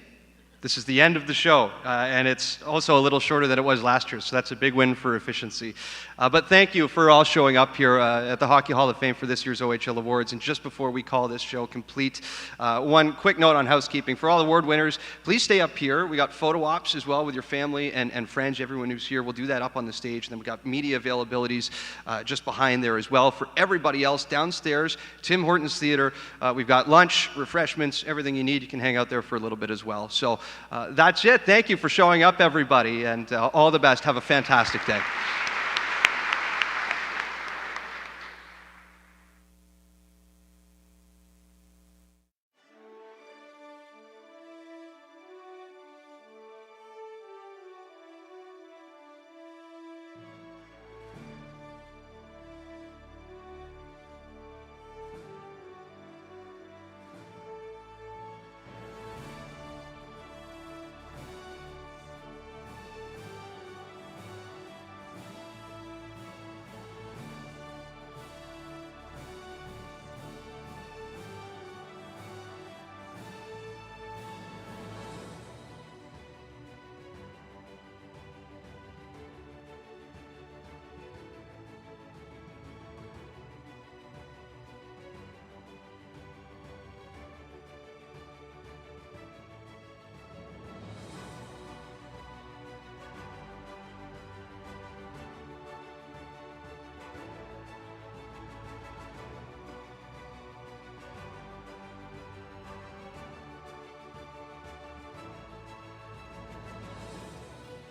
This is the end of the show, and it's also a little shorter than it was last year, so that's a big win for efficiency. But thank you for all showing up here at the Hockey Hall of Fame for this year's OHL Awards. And just before we call this show complete, one quick note on housekeeping. For all award winners, please stay up here. We got photo ops as well with your family and friends, everyone who's here. We'll do that up on the stage. And then we got media availabilities just behind there as well. For everybody else, downstairs, Tim Hortons Theater, we've got lunch, refreshments, everything you need. You can hang out there for a little bit as well. So that's it. Thank you for showing up, everybody, and all the best. Have a fantastic day.